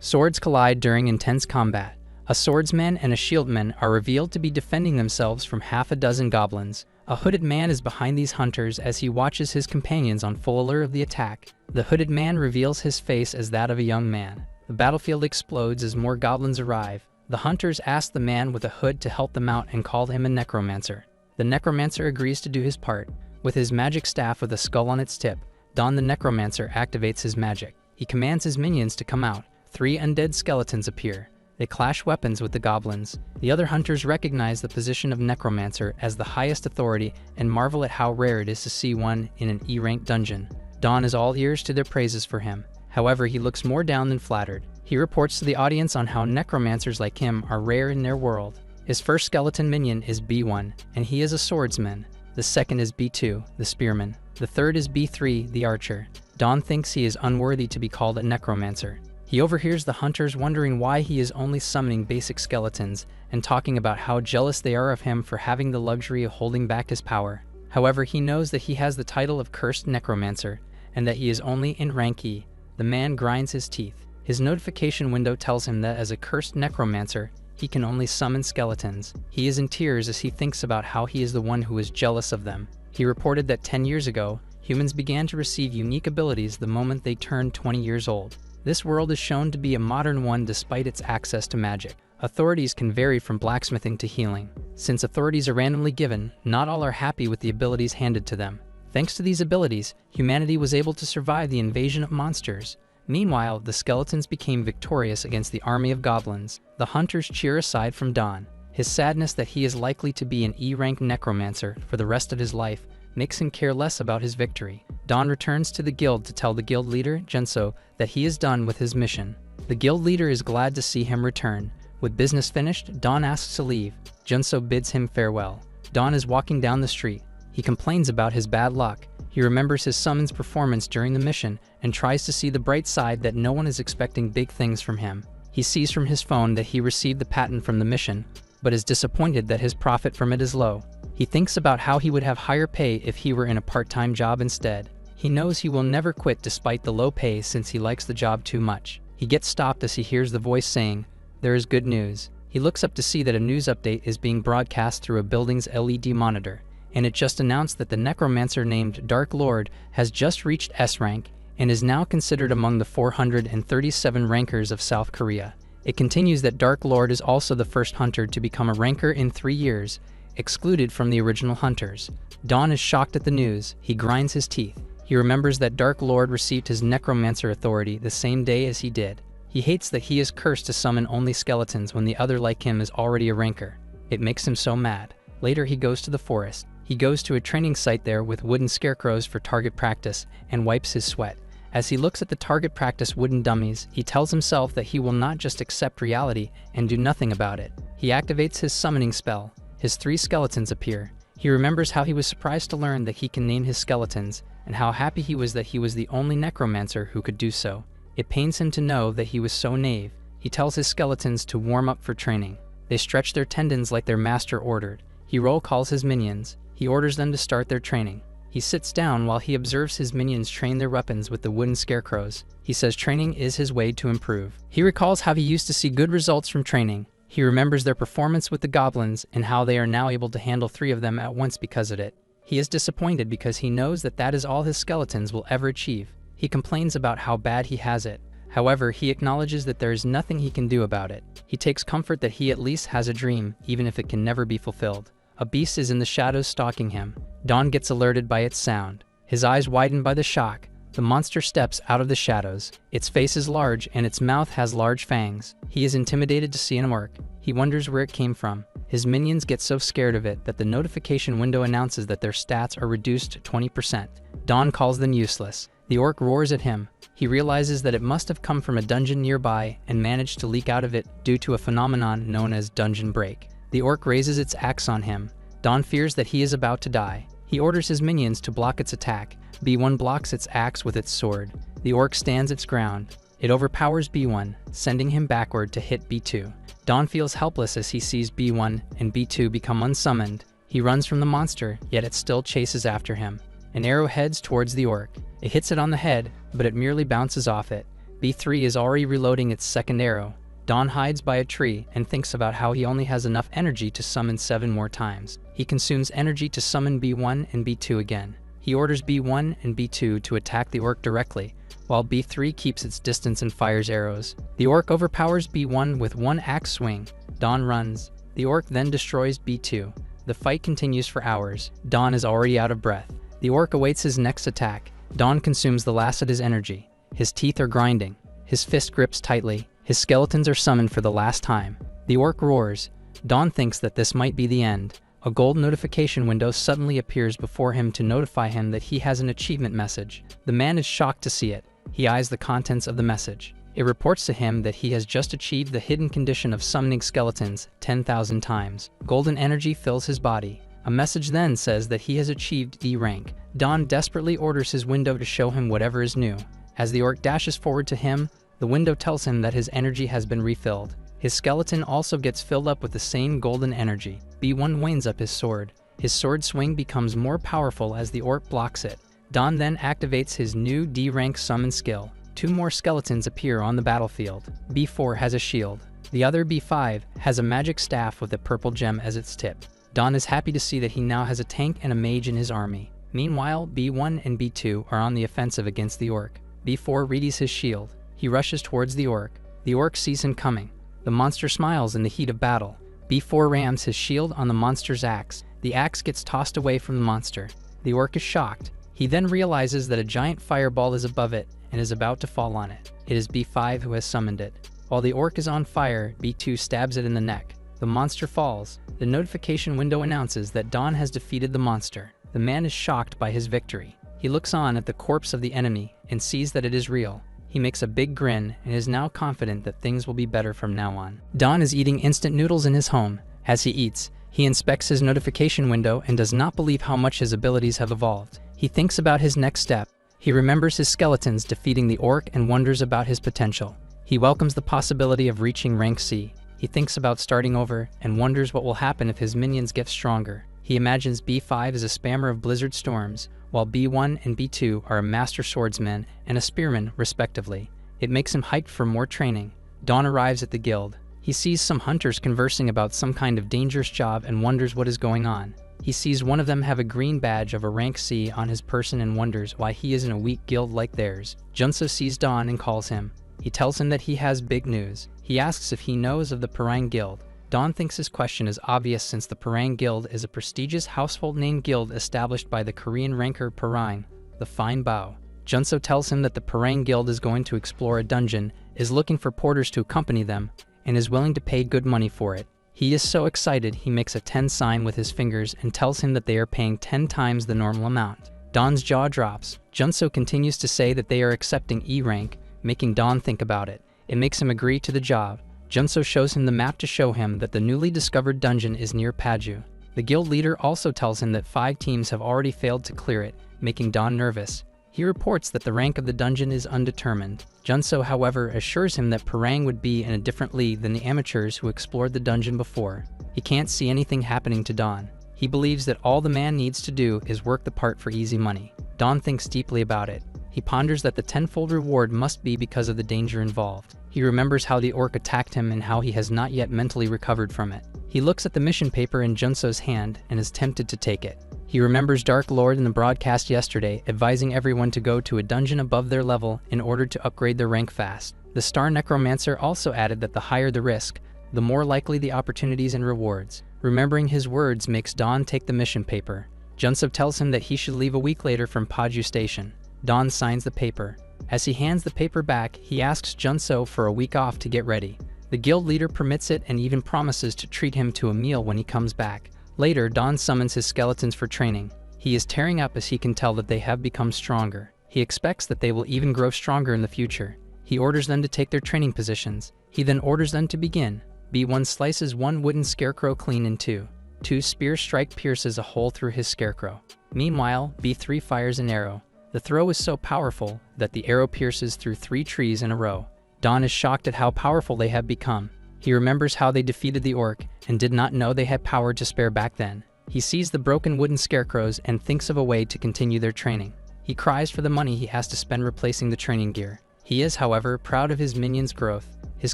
Swords collide during intense combat. A swordsman and a shieldman are revealed to be defending themselves from half a dozen goblins. A hooded man is behind these hunters as he watches his companions on full alert of the attack. The hooded man reveals his face as that of a young man. The battlefield explodes as more goblins arrive. The hunters ask the man with the hood to help them out and call him a necromancer. The necromancer agrees to do his part. With his magic staff with a skull on its tip, Don the necromancer activates his magic. He commands his minions to come out. 3 undead skeletons appear. They clash weapons with the goblins. The other hunters recognize the position of necromancer as the highest authority and marvel at how rare it is to see one in an E-rank dungeon. Don is all ears to their praises for him. However, he looks more down than flattered. He reports to the audience on how necromancers like him are rare in their world. His first skeleton minion is B1, and he is a swordsman. The second is B2, the spearman. The third is B3, the archer. Don thinks he is unworthy to be called a necromancer. He overhears the hunters wondering why he is only summoning basic skeletons and talking about how jealous they are of him for having the luxury of holding back his power. However, he knows that he has the title of Cursed Necromancer and that he is only in rank E. The man grinds his teeth. His notification window tells him that as a Cursed Necromancer, he can only summon skeletons. He is in tears as he thinks about how he is the one who is jealous of them. He reported that 10 years ago, humans began to receive unique abilities the moment they turned 20 years old. This world is shown to be a modern one despite its access to magic. Authorities can vary from blacksmithing to healing. Since authorities are randomly given, not all are happy with the abilities handed to them. Thanks to these abilities, humanity was able to survive the invasion of monsters. Meanwhile, the skeletons became victorious against the army of goblins. The hunters cheer aside from Don. His sadness that he is likely to be an E-rank necromancer for the rest of his life makes him care less about his victory. Don returns to the guild to tell the guild leader, Junso, that he is done with his mission. The guild leader is glad to see him return. With business finished, Don asks to leave. Junso bids him farewell. Don is walking down the street. He complains about his bad luck. He remembers his summon's performance during the mission and tries to see the bright side that no one is expecting big things from him. He sees from his phone that he received the patent from the mission, but is disappointed that his profit from it is low. He thinks about how he would have higher pay if he were in a part-time job instead. He knows he will never quit despite the low pay since he likes the job too much. He gets stopped as he hears the voice saying, "There is good news." He looks up to see that a news update is being broadcast through a building's LED monitor, and it just announced that the necromancer named Dark Lord has just reached S rank and is now considered among the 437 rankers of South Korea. It continues that Dark Lord is also the first hunter to become a ranker in 3 years, excluded from the original hunters. Don is shocked at the news. He grinds his teeth. He remembers that Dark Lord received his necromancer authority the same day as he did. He hates that he is cursed to summon only skeletons when the other like him is already a ranker. It makes him so mad. Later he goes to the forest. He goes to a training site there with wooden scarecrows for target practice and wipes his sweat. As he looks at the target practice wooden dummies, he tells himself that he will not just accept reality and do nothing about it. He activates his summoning spell. His 3 skeletons appear. He remembers how he was surprised to learn that he can name his skeletons, and how happy he was that he was the only necromancer who could do so. It pains him to know that he was so naive. He tells his skeletons to warm up for training. They stretch their tendons like their master ordered. He roll calls his minions. He orders them to start their training. He sits down while he observes his minions train their weapons with the wooden scarecrows. He says training is his way to improve. He recalls how he used to see good results from training. He remembers their performance with the goblins and how they are now able to handle 3 of them at once because of it. He is disappointed because he knows that that is all his skeletons will ever achieve. He complains about how bad he has it. However, he acknowledges that there is nothing he can do about it. He takes comfort that he at least has a dream, even if it can never be fulfilled. A beast is in the shadows stalking him. Don gets alerted by its sound. His eyes widen by the shock. The monster steps out of the shadows. Its face is large and its mouth has large fangs. He is intimidated to see an orc. He wonders where it came from. His minions get so scared of it that the notification window announces that their stats are reduced to 20%. Don calls them useless. The orc roars at him. He realizes that it must have come from a dungeon nearby and managed to leak out of it due to a phenomenon known as dungeon break. The orc raises its axe on him. Don fears that he is about to die. He orders his minions to block its attack. B1 blocks its axe with its sword. The orc stands its ground. It overpowers B1, sending him backward to hit B2. Don feels helpless as he sees B1 and B2 become unsummoned. He runs from the monster, yet it still chases after him. An arrow heads towards the orc. It hits it on the head, but it merely bounces off it. B3 is already reloading its second arrow. Dawn hides by a tree and thinks about how he only has enough energy to summon 7 more times. He consumes energy to summon B1 and B2 again. He orders B1 and B2 to attack the orc directly, while B3 keeps its distance and fires arrows. The orc overpowers B1 with one axe swing. Dawn runs. The orc then destroys B2. The fight continues for hours. Dawn is already out of breath. The orc awaits his next attack. Dawn consumes the last of his energy. His teeth are grinding. His fist grips tightly. His skeletons are summoned for the last time. The orc roars. Dawn thinks that this might be the end. A gold notification window suddenly appears before him to notify him that he has an achievement message. The man is shocked to see it. He eyes the contents of the message. It reports to him that he has just achieved the hidden condition of summoning skeletons 10,000 times. Golden energy fills his body. A message then says that he has achieved D rank. Dawn desperately orders his window to show him whatever is new. As the orc dashes forward to him, the window tells him that his energy has been refilled. His skeleton also gets filled up with the same golden energy. B1 winds up his sword. His sword swing becomes more powerful as the orc blocks it. Dawn then activates his new D rank summon skill. 2 more skeletons appear on the battlefield. B4 has a shield. The other B5 has a magic staff with a purple gem as its tip. Dawn is happy to see that he now has a tank and a mage in his army. Meanwhile, B1 and B2 are on the offensive against the orc. B4 readies his shield. He rushes towards the orc. The orc sees him coming. The monster smiles in the heat of battle. B4 rams his shield on the monster's axe. The axe gets tossed away from the monster. The orc is shocked. He then realizes that a giant fireball is above it and is about to fall on it. It is B5 who has summoned it. While the orc is on fire, B2 stabs it in the neck. The monster falls. The notification window announces that Dawn has defeated the monster. The man is shocked by his victory. He looks on at the corpse of the enemy and sees that it is real. He makes a big grin and is now confident that things will be better from now on. Dawn is eating instant noodles in his home. As he eats, he inspects his notification window and does not believe how much his abilities have evolved. He thinks about his next step. He remembers his skeletons defeating the orc and wonders about his potential. He welcomes the possibility of reaching rank C. He thinks about starting over and wonders what will happen if his minions get stronger. He imagines B5 as a spammer of blizzard storms, while B1 and B2 are a master swordsman and a spearman, respectively. It makes him hyped for more training. Dawn arrives at the guild. He sees some hunters conversing about some kind of dangerous job and wonders what is going on. He sees one of them have a green badge of a rank C on his person and wonders why he is in a weak guild like theirs. Junso sees Dawn and calls him. He tells him that he has big news. He asks if he knows of the Parang Guild. Dawn thinks his question is obvious since the Parang Guild is a prestigious household name guild established by the Korean ranker Parang, the Fine Bao. Junso tells him that the Parang Guild is going to explore a dungeon, is looking for porters to accompany them, and is willing to pay good money for it. He is so excited he makes a 10 sign with his fingers and tells him that they are paying 10 times the normal amount. Dawn's jaw drops. Junso continues to say that they are accepting E rank, making Dawn think about it. It makes him agree to the job. Junso shows him the map to show him that the newly discovered dungeon is near Paju. The guild leader also tells him that 5 teams have already failed to clear it, making Dawn nervous. He reports that the rank of the dungeon is undetermined. Junso, however, assures him that Parang would be in a different league than the amateurs who explored the dungeon before. He can't see anything happening to Dawn. He believes that all the man needs to do is work the part for easy money. Dawn thinks deeply about it. He ponders that the 10-fold reward must be because of the danger involved. He remembers how the orc attacked him and how he has not yet mentally recovered from it. He looks at the mission paper in Junso's hand and is tempted to take it. He remembers Dark Lord in the broadcast yesterday advising everyone to go to a dungeon above their level in order to upgrade their rank fast. The Star Necromancer also added that the higher the risk, the more likely the opportunities and rewards. Remembering his words makes Dawn take the mission paper. Junso tells him that he should leave a week later from Paju Station. Dawn signs the paper. As he hands the paper back, he asks Junso for a week off to get ready. The guild leader permits it and even promises to treat him to a meal when he comes back. Later, Dawn summons his skeletons for training. He is tearing up as he can tell that they have become stronger. He expects that they will even grow stronger in the future. He orders them to take their training positions. He then orders them to begin. B1 slices one wooden scarecrow clean in two. 2 spear strike pierces a hole through his scarecrow. Meanwhile, B3 fires an arrow. The throw is so powerful that the arrow pierces through 3 trees in a row. Dawn is shocked at how powerful they have become. He remembers how they defeated the orc and did not know they had power to spare back then. He sees the broken wooden scarecrows and thinks of a way to continue their training. He cries for the money he has to spend replacing the training gear. He is, however, proud of his minions' growth. His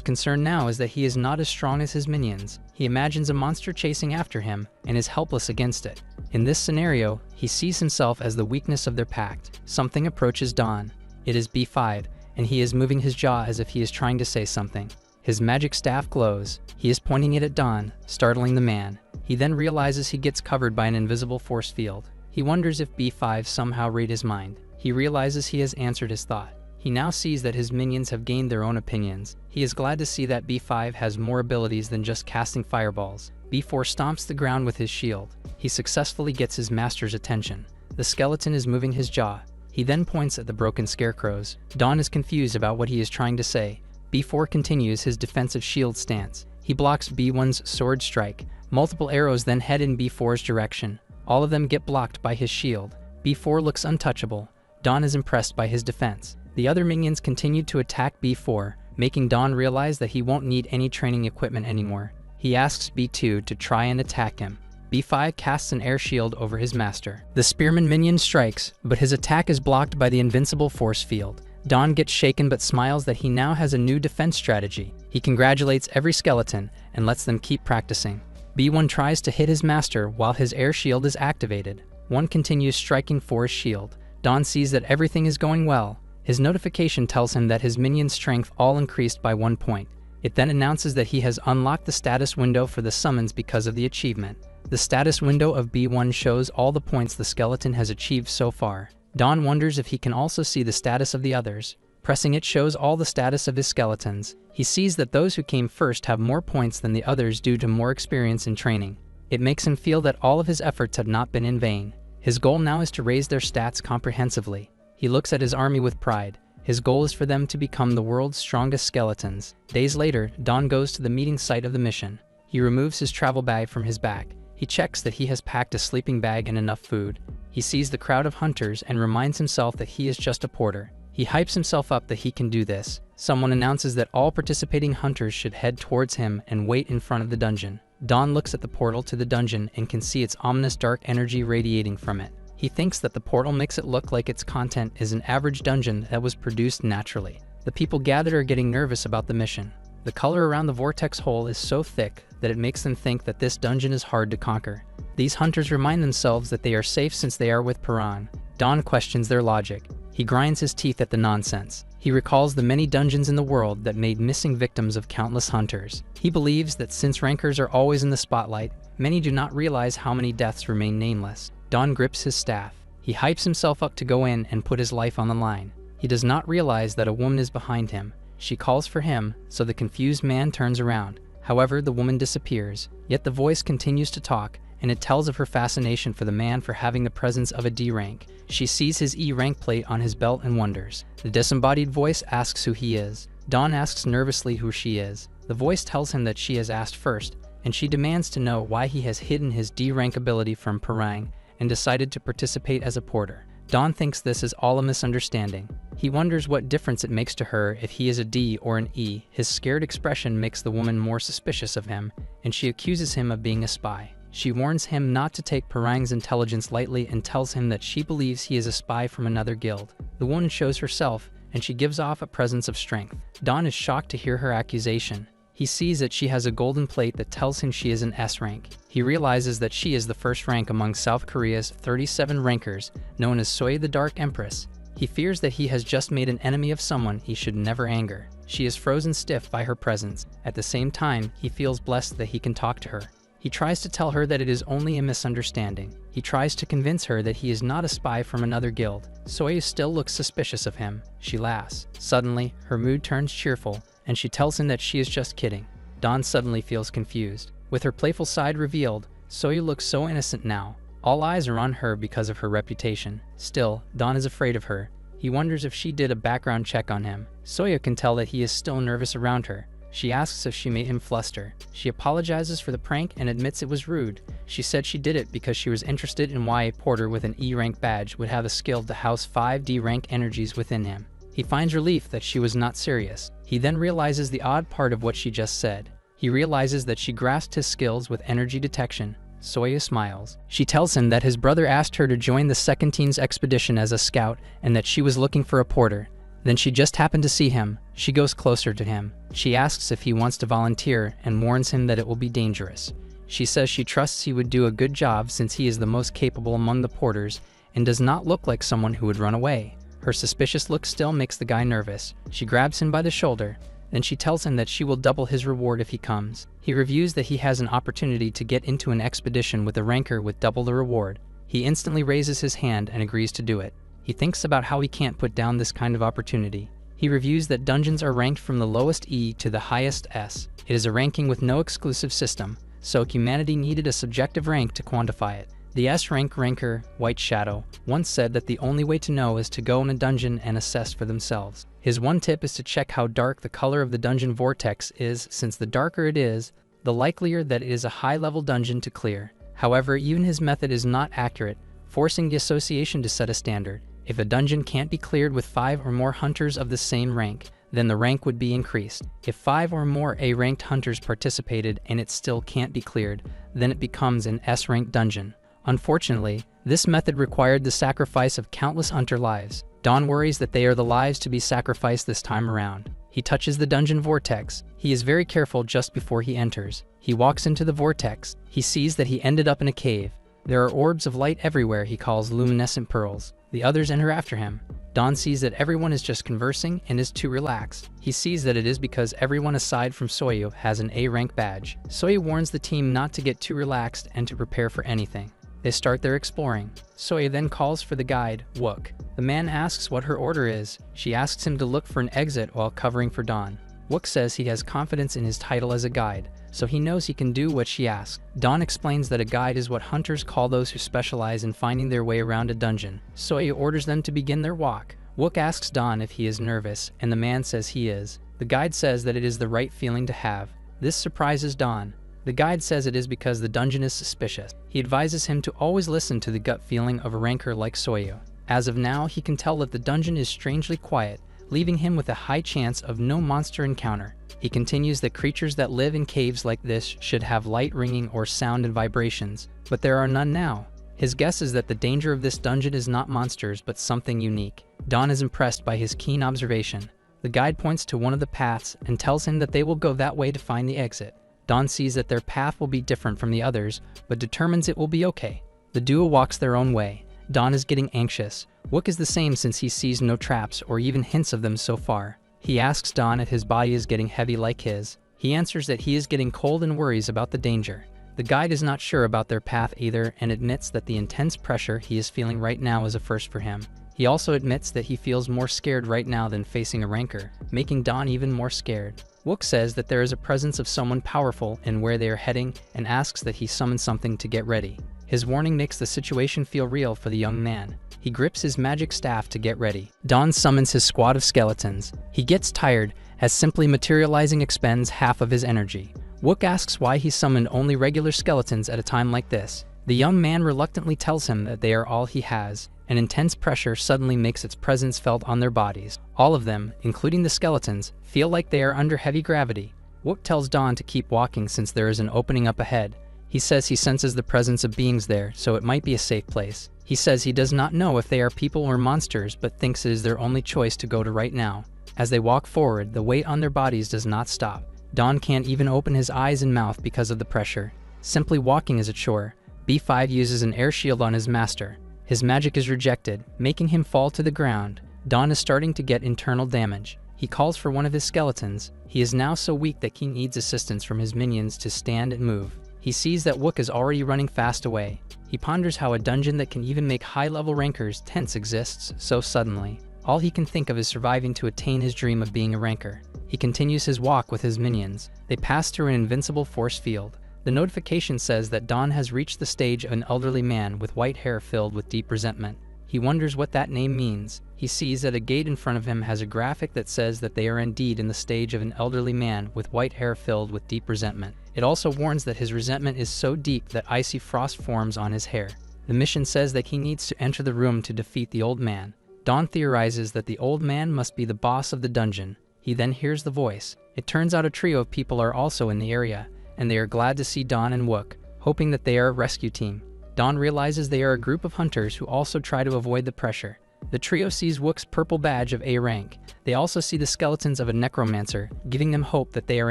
concern now is that he is not as strong as his minions. He imagines a monster chasing after him and is helpless against it. In this scenario, he sees himself as the weakness of their pact. Something approaches Don. It is B5, and he is moving his jaw as if he is trying to say something. His magic staff glows. He is pointing it at Don, startling the man. He then realizes he gets covered by an invisible force field. He wonders if B5 somehow read his mind. He realizes he has answered his thought. He now sees that his minions have gained their own opinions. He is glad to see that B5 has more abilities than just casting fireballs. B4 stomps the ground with his shield. He successfully gets his master's attention. The skeleton is moving his jaw. He then points at the broken scarecrows. Don is confused about what he is trying to say. B4 continues his defensive shield stance. He blocks B1's sword strike. Multiple arrows then head in B4's direction. All of them get blocked by his shield. B4 looks untouchable. Don is impressed by his defense. The other minions continue to attack B4, making Don realize that he won't need any training equipment anymore. He asks B2 to try and attack him. B5 casts an air shield over his master. The spearman minion strikes, but his attack is blocked by the invincible force field. Don gets shaken but smiles that he now has a new defense strategy. He congratulates every skeleton and lets them keep practicing. B1 tries to hit his master while his air shield is activated. One continues striking for his shield. Don sees that everything is going well. His notification tells him that his minion's strength all increased by 1 point. It then announces that he has unlocked the status window for the summons because of the achievement. The status window of B1 shows all the points the skeleton has achieved so far. Don wonders if he can also see the status of the others. Pressing it shows all the status of his skeletons. He sees that those who came first have more points than the others due to more experience in training. It makes him feel that all of his efforts have not been in vain. His goal now is to raise their stats comprehensively. He looks at his army with pride. His goal is for them to become the world's strongest skeletons. Days later, Don goes to the meeting site of the mission. He removes his travel bag from his back. He checks that he has packed a sleeping bag and enough food. He sees the crowd of hunters and reminds himself that he is just a porter. He hypes himself up that he can do this. Someone announces that all participating hunters should head towards him and wait in front of the dungeon. Don looks at the portal to the dungeon and can see its ominous dark energy radiating from it. He thinks that the portal makes it look like its content is an average dungeon that was produced naturally. The people gathered are getting nervous about the mission. The color around the vortex hole is so thick that it makes them think that this dungeon is hard to conquer. These hunters remind themselves that they are safe since they are with Paran. Don questions their logic. He grinds his teeth at the nonsense. He recalls the many dungeons in the world that made missing victims of countless hunters. He believes that since rankers are always in the spotlight, many do not realize how many deaths remain nameless. Don grips his staff. He hypes himself up to go in and put his life on the line. He does not realize that a woman is behind him. She calls for him, so the confused man turns around. However, the woman disappears. Yet the voice continues to talk, and it tells of her fascination for the man for having the presence of a D rank. She sees his E rank plate on his belt and wonders. The disembodied voice asks who he is. Don asks nervously who she is. The voice tells him that she has asked first, and she demands to know why he has hidden his D rank ability from Parang and decided to participate as a porter. Don thinks this is all a misunderstanding. He wonders what difference it makes to her if he is a D or an E. His scared expression makes the woman more suspicious of him, and she accuses him of being a spy. She warns him not to take Parang's intelligence lightly and tells him that she believes he is a spy from another guild. The woman shows herself, and she gives off a presence of strength. Don is shocked to hear her accusation. He sees that she has a golden plate that tells him she is an S rank. He realizes that she is the first rank among South Korea's 37 rankers, known as Soy the Dark Empress. He fears that he has just made an enemy of someone he should never anger. She is frozen stiff by her presence. At the same time, he feels blessed that he can talk to her. He tries to tell her that it is only a misunderstanding. He tries to convince her that he is not a spy from another guild. Soy still looks suspicious of him. She laughs. Suddenly, her mood turns cheerful, and she tells him that she is just kidding. Don suddenly feels confused. With her playful side revealed, Soy looks so innocent now. All eyes are on her because of her reputation. Still, Don is afraid of her. He wonders if she did a background check on him. Soya can tell that he is still nervous around her. She asks if she made him fluster. She apologizes for the prank and admits it was rude. She said she did it because she was interested in why a porter with an E rank badge would have a skill to house 5 D rank energies within him. He finds relief that she was not serious. He then realizes the odd part of what she just said. He realizes that she grasped his skills with energy detection. Soya smiles. She tells him that his brother asked her to join the second team's expedition as a scout and that she was looking for a porter. Then she just happened to see him. She goes closer to him. She asks if he wants to volunteer and warns him that it will be dangerous. She says she trusts he would do a good job since he is the most capable among the porters and does not look like someone who would run away. Her suspicious look still makes the guy nervous. She grabs him by the shoulder. Then she tells him that she will double his reward if he comes. He reviews that he has an opportunity to get into an expedition with a ranker with double the reward. He instantly raises his hand and agrees to do it. He thinks about how he can't put down this kind of opportunity. He reviews that dungeons are ranked from the lowest E to the highest S. It is a ranking with no exclusive system, so humanity needed a subjective rank to quantify it. The S-rank ranker, White Shadow, once said that the only way to know is to go in a dungeon and assess for themselves. His one tip is to check how dark the color of the dungeon vortex is, since the darker it is, the likelier that it is a high-level dungeon to clear. However, even his method is not accurate, forcing the association to set a standard. If a dungeon can't be cleared with 5 or more hunters of the same rank, then the rank would be increased. If 5 or more A-ranked hunters participated and it still can't be cleared, then it becomes an S-ranked dungeon. Unfortunately, this method required the sacrifice of countless hunter lives. Dawn worries that they are the lives to be sacrificed this time around. He touches the dungeon vortex. He is very careful just before he enters. He walks into the vortex. He sees that he ended up in a cave. There are orbs of light everywhere he calls luminescent pearls. The others enter after him. Dawn sees that everyone is just conversing and is too relaxed. He sees that it is because everyone aside from Soyu has an A-rank badge. Soyu warns the team not to get too relaxed and to prepare for anything. They start their exploring. Soyu then calls for the guide, Wook. The man asks what her order is. She asks him to look for an exit while covering for Dawn. Wook says he has confidence in his title as a guide, so he knows he can do what she asks. Dawn explains that a guide is what hunters call those who specialize in finding their way around a dungeon. Soyu orders them to begin their walk. Wook asks Dawn if he is nervous, and the man says he is. The guide says that it is the right feeling to have. This surprises Dawn. The guide says it is because the dungeon is suspicious. He advises him to always listen to the gut feeling of a ranker like Soyu. As of now, he can tell that the dungeon is strangely quiet, leaving him with a high chance of no monster encounter. He continues that creatures that live in caves like this should have light ringing or sound and vibrations, but there are none now. His guess is that the danger of this dungeon is not monsters but something unique. Dawn is impressed by his keen observation. The guide points to one of the paths and tells him that they will go that way to find the exit. Dawn sees that their path will be different from the others, but determines it will be okay. The duo walks their own way. Dawn is getting anxious. Wook is the same since he sees no traps or even hints of them so far. He asks Dawn if his body is getting heavy like his. He answers that he is getting cold and worries about the danger. The guide is not sure about their path either and admits that the intense pressure he is feeling right now is a first for him. He also admits that he feels more scared right now than facing a ranker, making Dawn even more scared. Wook says that there is a presence of someone powerful in where they are heading and asks that he summon something to get ready. His warning makes the situation feel real for the young man. He grips his magic staff to get ready. Dawn summons his squad of skeletons. He gets tired, as simply materializing expends half of his energy. Wook asks why he summoned only regular skeletons at a time like this. The young man reluctantly tells him that they are all he has. An intense pressure suddenly makes its presence felt on their bodies. All of them, including the skeletons, feel like they are under heavy gravity. Wook tells Dawn to keep walking since there is an opening up ahead. He says he senses the presence of beings there, so it might be a safe place. He says he does not know if they are people or monsters, but thinks it is their only choice to go to right now. As they walk forward, the weight on their bodies does not stop. Dawn can't even open his eyes and mouth because of the pressure. Simply walking is a chore. B5 uses an air shield on his master. His magic is rejected, making him fall to the ground. Dawn is starting to get internal damage. He calls for one of his skeletons. He is now so weak that he needs assistance from his minions to stand and move. He sees that Wook is already running fast away. He ponders how a dungeon that can even make high-level rankers tense exists so suddenly. All he can think of is surviving to attain his dream of being a ranker. He continues his walk with his minions. They pass through an invincible force field. The notification says that Dawn has reached the stage of an elderly man with white hair filled with deep resentment. He wonders what that name means. He sees that a gate in front of him has a graphic that says that they are indeed in the stage of an elderly man with white hair filled with deep resentment. It also warns that his resentment is so deep that icy frost forms on his hair. The mission says that he needs to enter the room to defeat the old man. Dawn theorizes that the old man must be the boss of the dungeon. He then hears the voice. It turns out a trio of people are also in the area, and they are glad to see Dawn and Wook, hoping that they are a rescue team. Dawn realizes they are a group of hunters who also try to avoid the pressure. The trio sees Wook's purple badge of A rank. They also see the skeletons of a necromancer, giving them hope that they are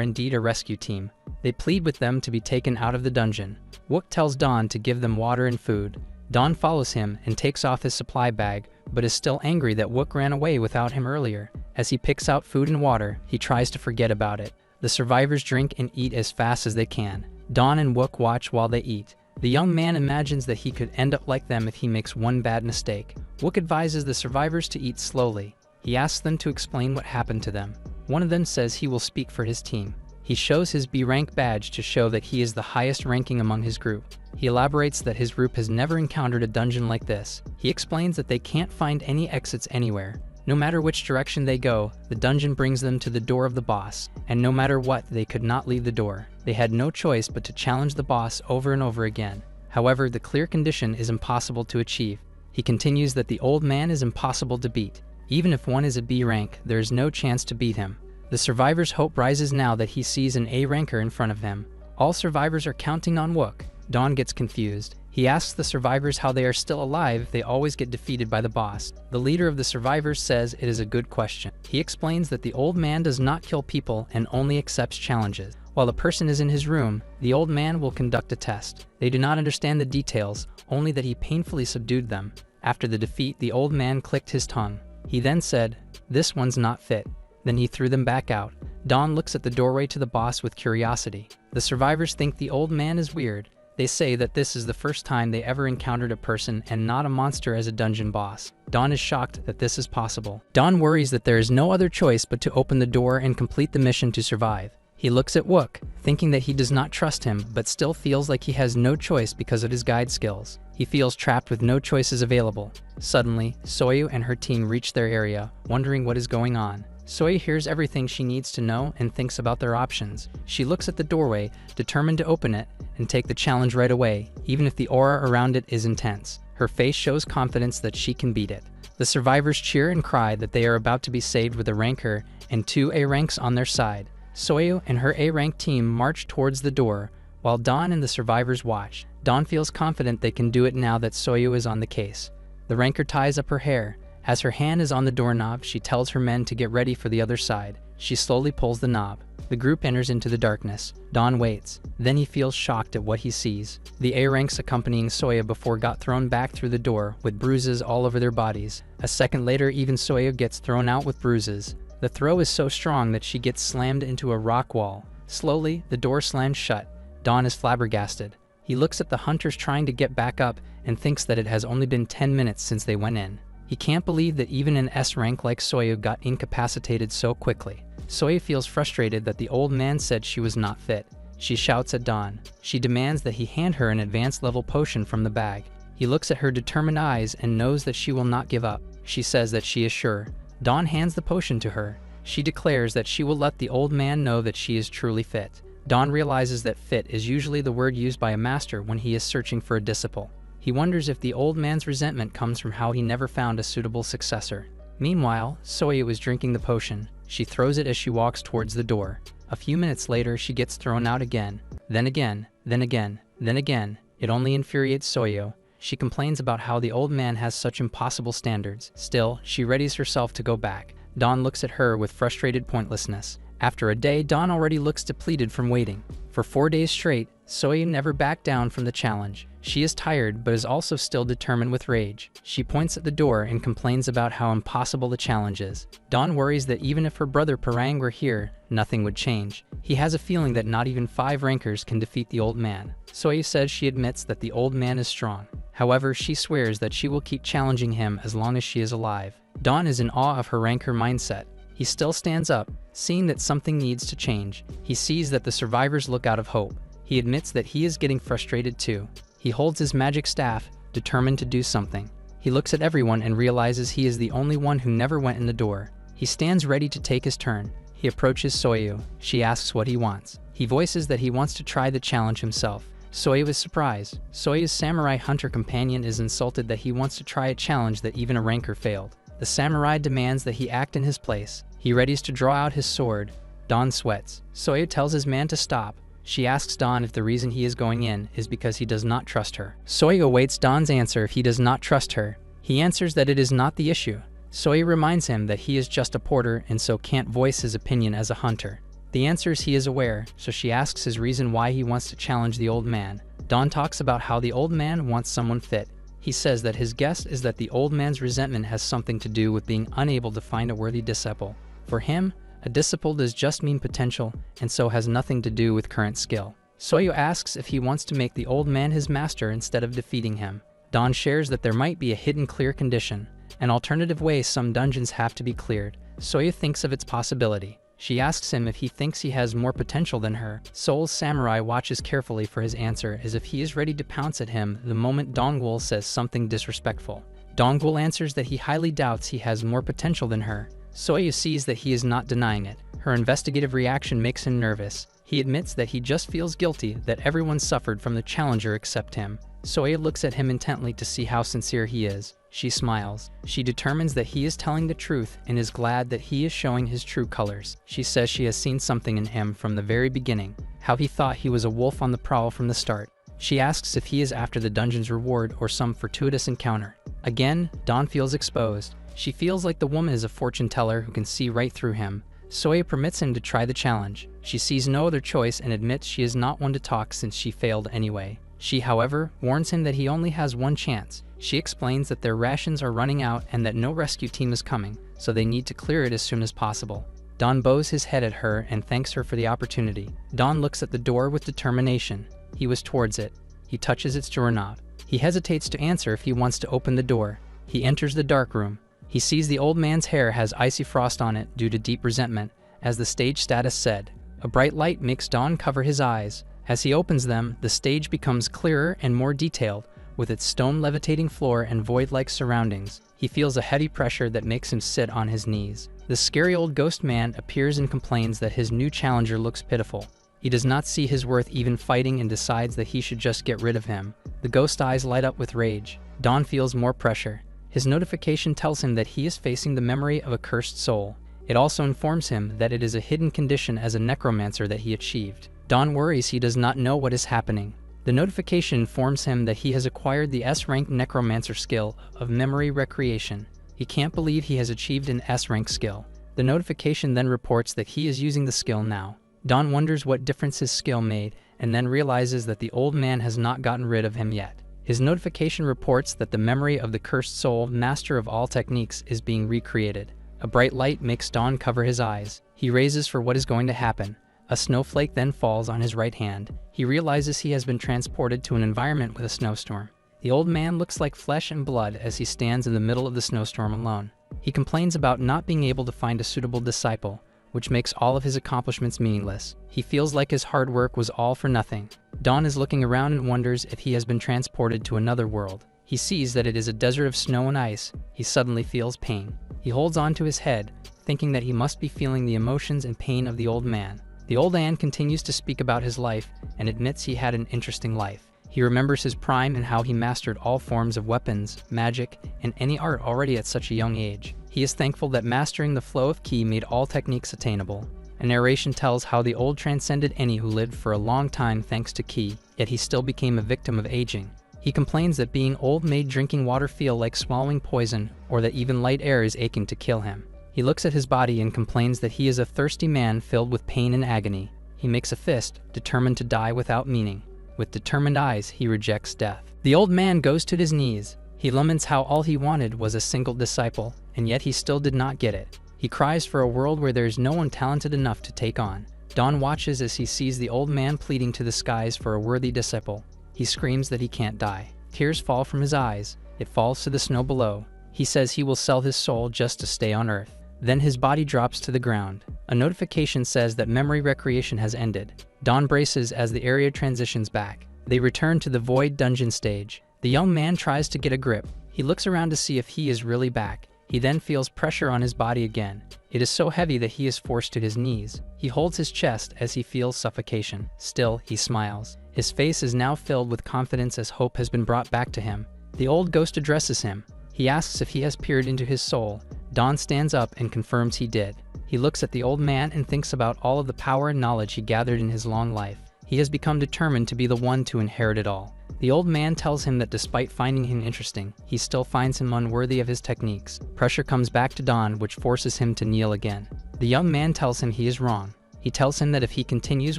indeed a rescue team. They plead with them to be taken out of the dungeon. Wook tells Dawn to give them water and food. Dawn follows him and takes off his supply bag, but is still angry that Wook ran away without him earlier. As he picks out food and water, he tries to forget about it. The survivors drink and eat as fast as they can. Dawn and Wook watch while they eat. The young man imagines that he could end up like them if he makes one bad mistake. Wook advises the survivors to eat slowly. He asks them to explain what happened to them. One of them says he will speak for his team. He shows his B rank badge to show that he is the highest ranking among his group. He elaborates that his group has never encountered a dungeon like this. He explains that they can't find any exits anywhere. No matter which direction they go, the dungeon brings them to the door of the boss, and no matter what, they could not leave the door. They had no choice but to challenge the boss over and over again. However, the clear condition is impossible to achieve. He continues that the old man is impossible to beat. Even if one is a B rank, there is no chance to beat him. The survivor's hope rises now that he sees an A ranker in front of him. All survivors are counting on Wook. Dawn gets confused. He asks the survivors how they are still alive if they always get defeated by the boss. The leader of the survivors says it is a good question. He explains that the old man does not kill people and only accepts challenges. While the person is in his room, the old man will conduct a test. They do not understand the details, only that he painfully subdued them. After the defeat, the old man clicked his tongue. He then said, "This one's not fit." Then he threw them back out. Dawn looks at the doorway to the boss with curiosity. The survivors think the old man is weird. They say that this is the first time they ever encountered a person and not a monster as a dungeon boss. Dawn is shocked that this is possible. Dawn worries that there is no other choice but to open the door and complete the mission to survive. He looks at Wook, thinking that he does not trust him, but still feels like he has no choice because of his guide skills. He feels trapped with no choices available. Suddenly, Soyu and her team reach their area, wondering what is going on. Soyu hears everything she needs to know and thinks about their options. She looks at the doorway, determined to open it and take the challenge right away, even if the aura around it is intense. Her face shows confidence that she can beat it. The survivors cheer and cry that they are about to be saved with a ranker and 2 A ranks on their side. Soyu and her A rank team march towards the door, while Dawn and the survivors watch. Dawn feels confident they can do it now that Soyu is on the case. The ranker ties up her hair. As her hand is on the doorknob, she tells her men to get ready for the other side. She slowly pulls the knob. The group enters into the darkness. Dawn waits. Then he feels shocked at what he sees. The A ranks accompanying Soya before got thrown back through the door, with bruises all over their bodies. A second later, even Soya gets thrown out with bruises. The throw is so strong that she gets slammed into a rock wall. Slowly, the door slams shut. Dawn is flabbergasted. He looks at the hunters trying to get back up and thinks that it has only been 10 minutes since they went in. He can't believe that even an S rank like Soyu got incapacitated so quickly. Soyu feels frustrated that the old man said she was not fit. She shouts at Dawn. She demands that he hand her an advanced level potion from the bag. He looks at her determined eyes and knows that she will not give up. She says that she is sure. Dawn hands the potion to her. She declares that she will let the old man know that she is truly fit. Dawn realizes that fit is usually the word used by a master when he is searching for a disciple. He wonders if the old man's resentment comes from how he never found a suitable successor. Meanwhile, Soyu is drinking the potion. She throws it as she walks towards the door. A few minutes later, she gets thrown out again. Then again, then again, then again. It only infuriates Soyu. She complains about how the old man has such impossible standards. Still, she readies herself to go back. Dawn looks at her with frustrated pointlessness. After a day, Dawn already looks depleted from waiting. For 4 days straight, Soyu never backed down from the challenge. She is tired, but is also still determined with rage. She points at the door and complains about how impossible the challenge is. Dawn worries that even if her brother Parang were here, nothing would change. He has a feeling that not even 5 rankers can defeat the old man. Soyu says she admits that the old man is strong. However, she swears that she will keep challenging him as long as she is alive. Dawn is in awe of her ranker mindset. He still stands up, seeing that something needs to change. He sees that the survivors look out of hope. He admits that he is getting frustrated too. He holds his magic staff, determined to do something. He looks at everyone and realizes he is the only one who never went in the door. He stands ready to take his turn. He approaches Soyu. She asks what he wants. He voices that he wants to try the challenge himself. Soyu is surprised. Soyu's samurai hunter companion is insulted that he wants to try a challenge that even a ranker failed. The samurai demands that he act in his place. He readies to draw out his sword. Dawn sweats. Soyu tells his man to stop. She asks Dawn if the reason he is going in is because he does not trust her. Soyu awaits Dawn's answer if he does not trust her. He He answers that it is not the issue. Soya reminds him that he is just a porter and so can't voice his opinion as a hunter. The answer is he is aware, so she asks his reason why he wants to challenge the old man. Don talks about how the old man wants someone fit. He says that his guess is that the old man's resentment has something to do with being unable to find a worthy disciple. For him, a disciple does just mean potential, and so has nothing to do with current skill. Soya asks if he wants to make the old man his master instead of defeating him. Don shares that there might be a hidden clear condition, an alternative way some dungeons have to be cleared. Soya thinks of its possibility. She asks him if he thinks he has more potential than her. Soul's samurai watches carefully for his answer as if he is ready to pounce at him the moment Dongwol says something disrespectful. Dongwol answers that he highly doubts he has more potential than her. Soya sees that he is not denying it. Her investigative reaction makes him nervous. He admits that he just feels guilty that everyone suffered from the challenger except him. Soya looks at him intently to see how sincere he is. She smiles. She determines that he is telling the truth and is glad that he is showing his true colors. She says she has seen something in him from the very beginning, how he thought he was a wolf on the prowl from the start. She asks if he is after the dungeon's reward or some fortuitous encounter. Again, Don feels exposed. She feels like the woman is a fortune teller who can see right through him. Soya permits him to try the challenge. She sees no other choice and admits she is not one to talk since she failed anyway. She, however, warns him that he only has one chance. She explains that their rations are running out and that no rescue team is coming, so they need to clear it as soon as possible. Don bows his head at her and thanks her for the opportunity. Don looks at the door with determination. He was towards it. He touches its doorknob. He hesitates to answer if he wants to open the door. He enters the dark room. He sees the old man's hair has icy frost on it due to deep resentment, as the stage status said. A bright light makes Don cover his eyes. As he opens them, the stage becomes clearer and more detailed, with its stone levitating floor and void-like surroundings. He feels a heavy pressure that makes him sit on his knees. The scary old ghost man appears and complains that his new challenger looks pitiful. He does not see his worth even fighting and decides that he should just get rid of him. The ghost eyes light up with rage. Don feels more pressure. His notification tells him that he is facing the memory of a cursed soul. It also informs him that it is a hidden condition as a necromancer that he achieved. Don worries he does not know what is happening. The notification informs him that he has acquired the S-rank necromancer skill of memory recreation. He can't believe he has achieved an S-rank skill. The notification then reports that he is using the skill now. Don wonders what difference his skill made and then realizes that the old man has not gotten rid of him yet. His notification reports that the memory of the cursed soul, master of all techniques, is being recreated. A bright light makes Don cover his eyes. He raises for what is going to happen. A snowflake then falls on his right hand. He realizes he has been transported to an environment with a snowstorm. The old man looks like flesh and blood as he stands in the middle of the snowstorm alone. He complains about not being able to find a suitable disciple, which makes all of his accomplishments meaningless. He feels like his hard work was all for nothing. Don is looking around and wonders if he has been transported to another world. He sees that it is a desert of snow and ice. He suddenly feels pain. He holds on to his head, thinking that he must be feeling the emotions and pain of the old man. The old man continues to speak about his life and admits he had an interesting life. He remembers his prime and how he mastered all forms of weapons, magic, and any art already at such a young age. He is thankful that mastering the flow of ki made all techniques attainable. A narration tells how the old transcended any who lived for a long time thanks to ki, yet he still became a victim of aging. He complains that being old made drinking water feel like swallowing poison, or that even light air is aching to kill him. He looks at his body and complains that he is a thirsty man filled with pain and agony. He makes a fist, determined to die without meaning. With determined eyes, he rejects death. The old man goes to his knees. He laments how all he wanted was a single disciple, and yet he still did not get it. He cries for a world where there is no one talented enough to take on. Don watches as he sees the old man pleading to the skies for a worthy disciple. He screams that he can't die. Tears fall from his eyes. It falls to the snow below. He says he will sell his soul just to stay on Earth. Then his body drops to the ground. A notification says that memory recreation has ended. Don braces as the area transitions back. They return to the void dungeon stage. The young man tries to get a grip. He looks around to see if he is really back. He then feels pressure on his body again. It is so heavy that he is forced to his knees. He holds his chest as he feels suffocation. Still, he smiles. His face is now filled with confidence as hope has been brought back to him. The old ghost addresses him. He asks if he has peered into his soul. Don stands up and confirms he did. He looks at the old man and thinks about all of the power and knowledge he gathered in his long life. He has become determined to be the one to inherit it all. The old man tells him that despite finding him interesting, he still finds him unworthy of his techniques. Pressure comes back to Don, which forces him to kneel again. The young man tells him he is wrong. He tells him that if he continues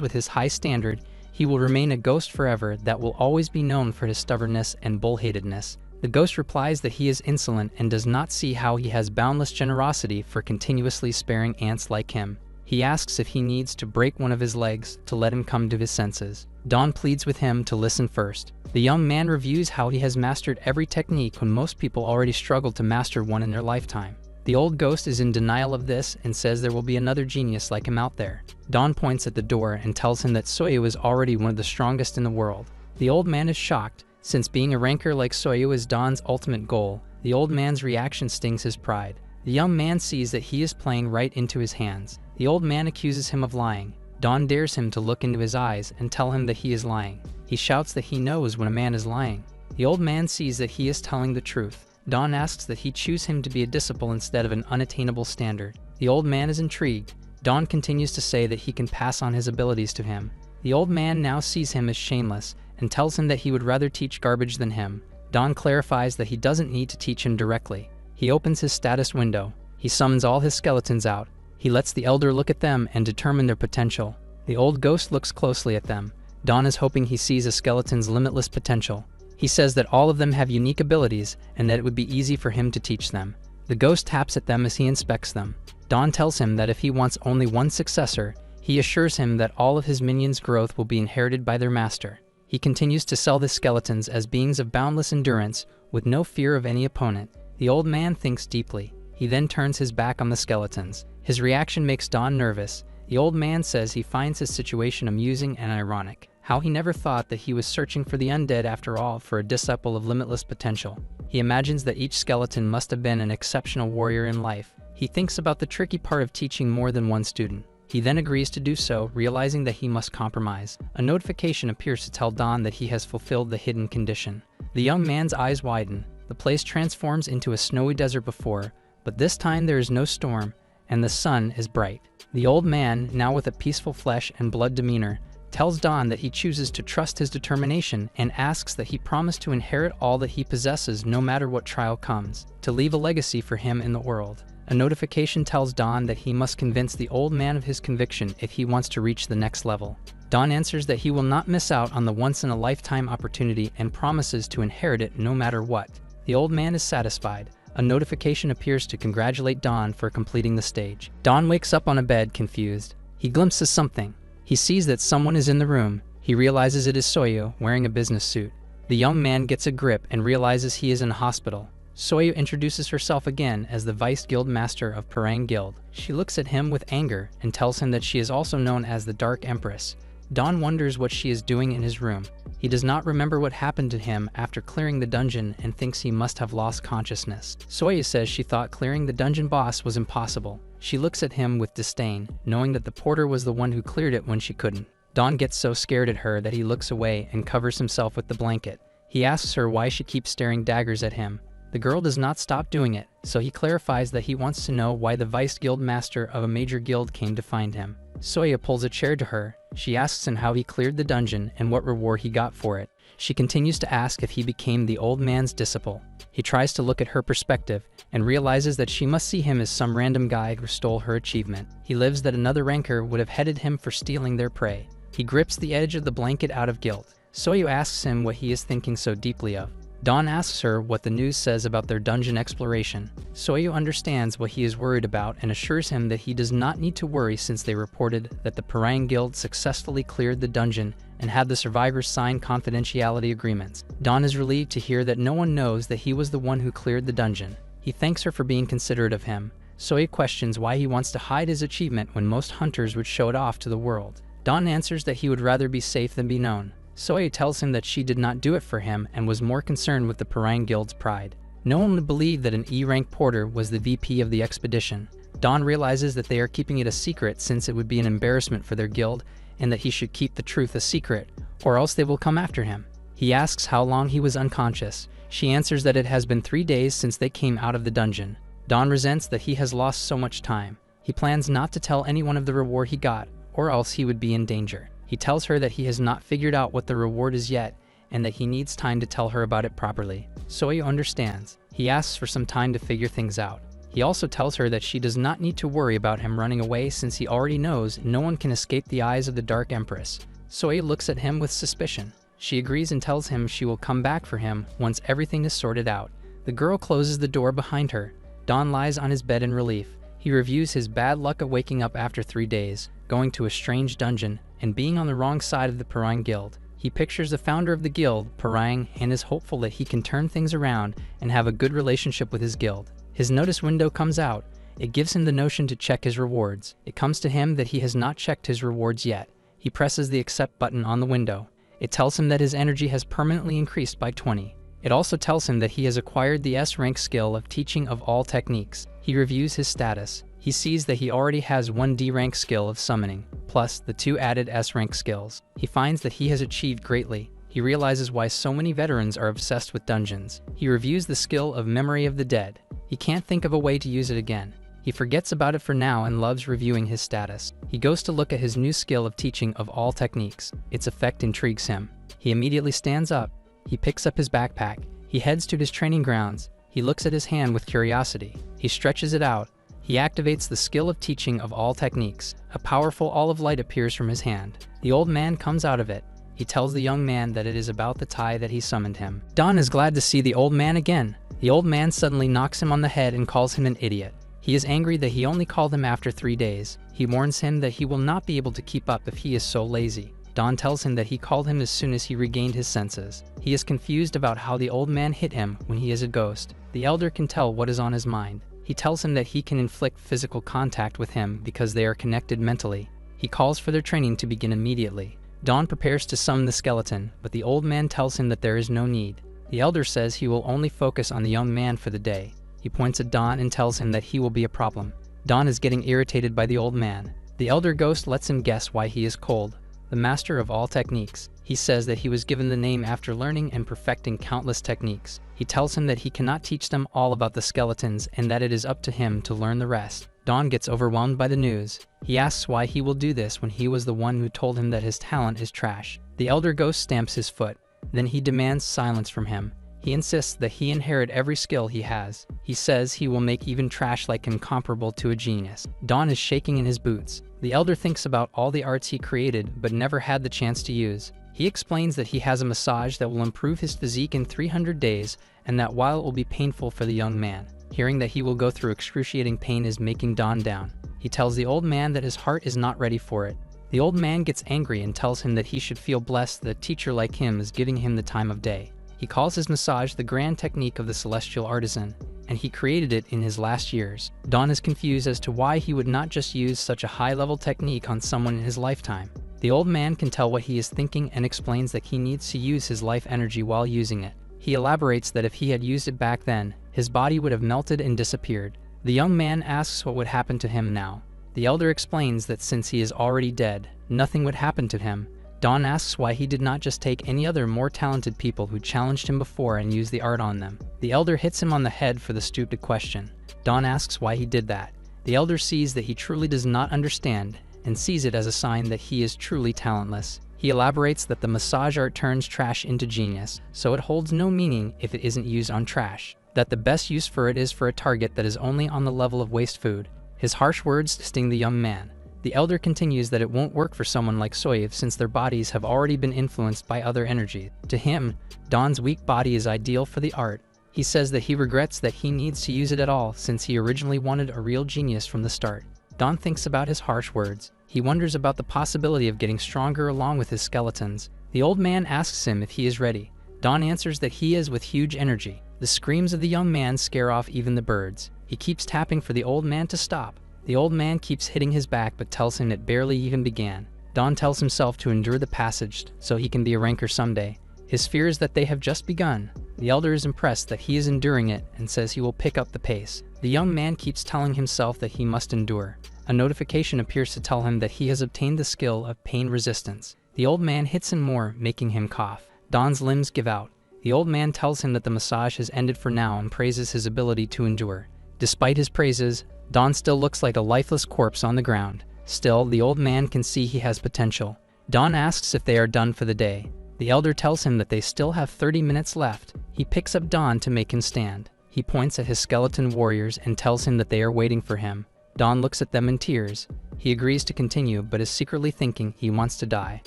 with his high standard, he will remain a ghost forever that will always be known for his stubbornness and bullheadedness. The ghost replies that he is insolent and does not see how he has boundless generosity for continuously sparing ants like him. He asks if he needs to break one of his legs to let him come to his senses. Don pleads with him to listen first. The young man reviews how he has mastered every technique when most people already struggle to master one in their lifetime. The old ghost is in denial of this and says there will be another genius like him out there. Don points at the door and tells him that Soyu is already one of the strongest in the world. The old man is shocked, since being a ranker like Soyu is Don's ultimate goal. The old man's reaction stings his pride. The young man sees that he is playing right into his hands. The old man accuses him of lying. Don dares him to look into his eyes and tell him that he is lying. He shouts that he knows when a man is lying. The old man sees that he is telling the truth. Don asks that he choose him to be a disciple instead of an unattainable standard. The old man is intrigued. Don continues to say that he can pass on his abilities to him. The old man now sees him as shameless and tells him that he would rather teach garbage than him. Don clarifies that he doesn't need to teach him directly. He opens his status window. He summons all his skeletons out. He lets the elder look at them and determine their potential. The old ghost looks closely at them. Don is hoping he sees a skeleton's limitless potential. He says that all of them have unique abilities and that it would be easy for him to teach them. The ghost taps at them as he inspects them. Don tells him that if he wants only one successor, he assures him that all of his minions' growth will be inherited by their master. He continues to sell the skeletons as beings of boundless endurance, with no fear of any opponent. The old man thinks deeply. He then turns his back on the skeletons. His reaction makes Don nervous. The old man says he finds his situation amusing and ironic. How he never thought that he was searching for the undead after all for a disciple of limitless potential. He imagines that each skeleton must have been an exceptional warrior in life. He thinks about the tricky part of teaching more than one student. He then agrees to do so, realizing that he must compromise. A notification appears to tell Don that he has fulfilled the hidden condition. The young man's eyes widen. The place transforms into a snowy desert before, but this time there is no storm, and the sun is bright. The old man, now with a peaceful flesh and blood demeanor, tells Don that he chooses to trust his determination and asks that he promise to inherit all that he possesses no matter what trial comes, to leave a legacy for him in the world. A notification tells Don that he must convince the old man of his conviction if he wants to reach the next level. Don answers that he will not miss out on the once-in-a-lifetime opportunity and promises to inherit it no matter what. The old man is satisfied. A notification appears to congratulate Don for completing the stage. Don wakes up on a bed, confused. He glimpses something. He sees that someone is in the room. He realizes it is Soyu, wearing a business suit. The young man gets a grip and realizes he is in a hospital. Soyu introduces herself again as the Vice Guild Master of Parang Guild. She looks at him with anger and tells him that she is also known as the Dark Empress. Don wonders what she is doing in his room. He does not remember what happened to him after clearing the dungeon and thinks he must have lost consciousness. Soyu says she thought clearing the dungeon boss was impossible. She looks at him with disdain, knowing that the porter was the one who cleared it when she couldn't. Don gets so scared at her that he looks away and covers himself with the blanket. He asks her why she keeps staring daggers at him. The girl does not stop doing it, so he clarifies that he wants to know why the Vice Guild Master of a major guild came to find him. Soya pulls a chair to her. She asks him how he cleared the dungeon and what reward he got for it. She continues to ask if he became the old man's disciple. He tries to look at her perspective and realizes that she must see him as some random guy who stole her achievement. He lives that another ranker would have headed him for stealing their prey. He grips the edge of the blanket out of guilt. Soyu asks him what he is thinking so deeply of. Don asks her what the news says about their dungeon exploration. Soyu understands what he is worried about and assures him that he does not need to worry since they reported that the Parang Guild successfully cleared the dungeon and had the survivors sign confidentiality agreements. Don is relieved to hear that no one knows that he was the one who cleared the dungeon. He thanks her for being considerate of him. Soyu questions why he wants to hide his achievement when most hunters would show it off to the world. Don answers that he would rather be safe than be known. Soyu tells him that she did not do it for him and was more concerned with the Parang Guild's pride. No one would believe that an E-rank porter was the VP of the expedition. Don realizes that they are keeping it a secret since it would be an embarrassment for their guild and that he should keep the truth a secret, or else they will come after him. He asks how long he was unconscious. She answers that it has been 3 days since they came out of the dungeon. Don resents that he has lost so much time. He plans not to tell anyone of the reward he got, or else he would be in danger. He tells her that he has not figured out what the reward is yet, and that he needs time to tell her about it properly. Soyu understands. He asks for some time to figure things out. He also tells her that she does not need to worry about him running away since he already knows no one can escape the eyes of the Dark Empress. Soyu looks at him with suspicion. She agrees and tells him she will come back for him once everything is sorted out. The girl closes the door behind her. Don lies on his bed in relief. He reviews his bad luck of waking up after 3 days, going to a strange dungeon, and being on the wrong side of the Parang Guild. He pictures the founder of the guild, Parang, and is hopeful that he can turn things around and have a good relationship with his guild. His notice window comes out. It gives him the notion to check his rewards. It comes to him that he has not checked his rewards yet. He presses the accept button on the window. It tells him that his energy has permanently increased by 20. It also tells him that he has acquired the S-rank skill of teaching of all techniques. He reviews his status. He sees that he already has 1 D-rank skill of summoning, plus the 2 added S-rank skills. He finds that he has achieved greatly. He realizes why so many veterans are obsessed with dungeons. He reviews the skill of Memory of the Dead. He can't think of a way to use it again. He forgets about it for now and loves reviewing his status. He goes to look at his new skill of teaching of all techniques. Its effect intrigues him. He immediately stands up. He picks up his backpack. He heads to his training grounds. He looks at his hand with curiosity. He stretches it out. He activates the skill of teaching of all techniques. A powerful olive light appears from his hand. The old man comes out of it. He tells the young man that it is about the tie that he summoned him. Don is glad to see the old man again. The old man suddenly knocks him on the head and calls him an idiot. He is angry that he only called him after 3 days. He warns him that he will not be able to keep up if he is so lazy. Don tells him that he called him as soon as he regained his senses. He is confused about how the old man hit him when he is a ghost. The elder can tell what is on his mind. He tells him that he can inflict physical contact with him because they are connected mentally. He calls for their training to begin immediately. Don prepares to summon the skeleton, but the old man tells him that there is no need. The elder says he will only focus on the young man for the day. He points at Don and tells him that he will be a problem. Don is getting irritated by the old man. The elder ghost lets him guess why he is cold. The master of all techniques. He says that he was given the name after learning and perfecting countless techniques. He tells him that he cannot teach them all about the skeletons and that it is up to him to learn the rest. Don gets overwhelmed by the news. He asks why he will do this when he was the one who told him that his talent is trash. The elder ghost stamps his foot. Then he demands silence from him. He insists that he inherit every skill he has. He says he will make even trash like him comparable to a genius. Don is shaking in his boots. The elder thinks about all the arts he created but never had the chance to use. He explains that he has a massage that will improve his physique in 300 days and that while it will be painful for the young man, hearing that he will go through excruciating pain is making Don down. He tells the old man that his heart is not ready for it. The old man gets angry and tells him that he should feel blessed that a teacher like him is giving him the time of day. He calls his massage the grand technique of the celestial artisan, and he created it in his last years. Don is confused as to why he would not just use such a high-level technique on someone in his lifetime. The old man can tell what he is thinking and explains that he needs to use his life energy while using it. He elaborates that if he had used it back then, his body would have melted and disappeared. The young man asks what would happen to him now. The elder explains that since he is already dead, nothing would happen to him. Don asks why he did not just take any other more talented people who challenged him before and use the art on them. The elder hits him on the head for the stupid question. Don asks why he did that. The elder sees that he truly does not understand and sees it as a sign that he is truly talentless. He elaborates that the massage art turns trash into genius, so it holds no meaning if it isn't used on trash. That the best use for it is for a target that is only on the level of waste food. His harsh words sting the young man. The elder continues that it won't work for someone like Soyev since their bodies have already been influenced by other energy. To him, Don's weak body is ideal for the art. He says that he regrets that he needs to use it at all since he originally wanted a real genius from the start. Don thinks about his harsh words. He wonders about the possibility of getting stronger along with his skeletons. The old man asks him if he is ready. Don answers that he is with huge energy. The screams of the young man scare off even the birds. He keeps tapping for the old man to stop. The old man keeps hitting his back but tells him it barely even began. Don tells himself to endure the passage so he can be a ranker someday. His fear is that they have just begun. The elder is impressed that he is enduring it and says he will pick up the pace. The young man keeps telling himself that he must endure. A notification appears to tell him that he has obtained the skill of pain resistance. The old man hits him more, making him cough. Don's limbs give out. The old man tells him that the massage has ended for now and praises his ability to endure. Despite his praises, Don still looks like a lifeless corpse on the ground. Still, the old man can see he has potential. Don asks if they are done for the day. The elder tells him that they still have 30 minutes left. He picks up Don to make him stand. He points at his skeleton warriors and tells him that they are waiting for him. Don looks at them in tears. He agrees to continue, but is secretly thinking he wants to die.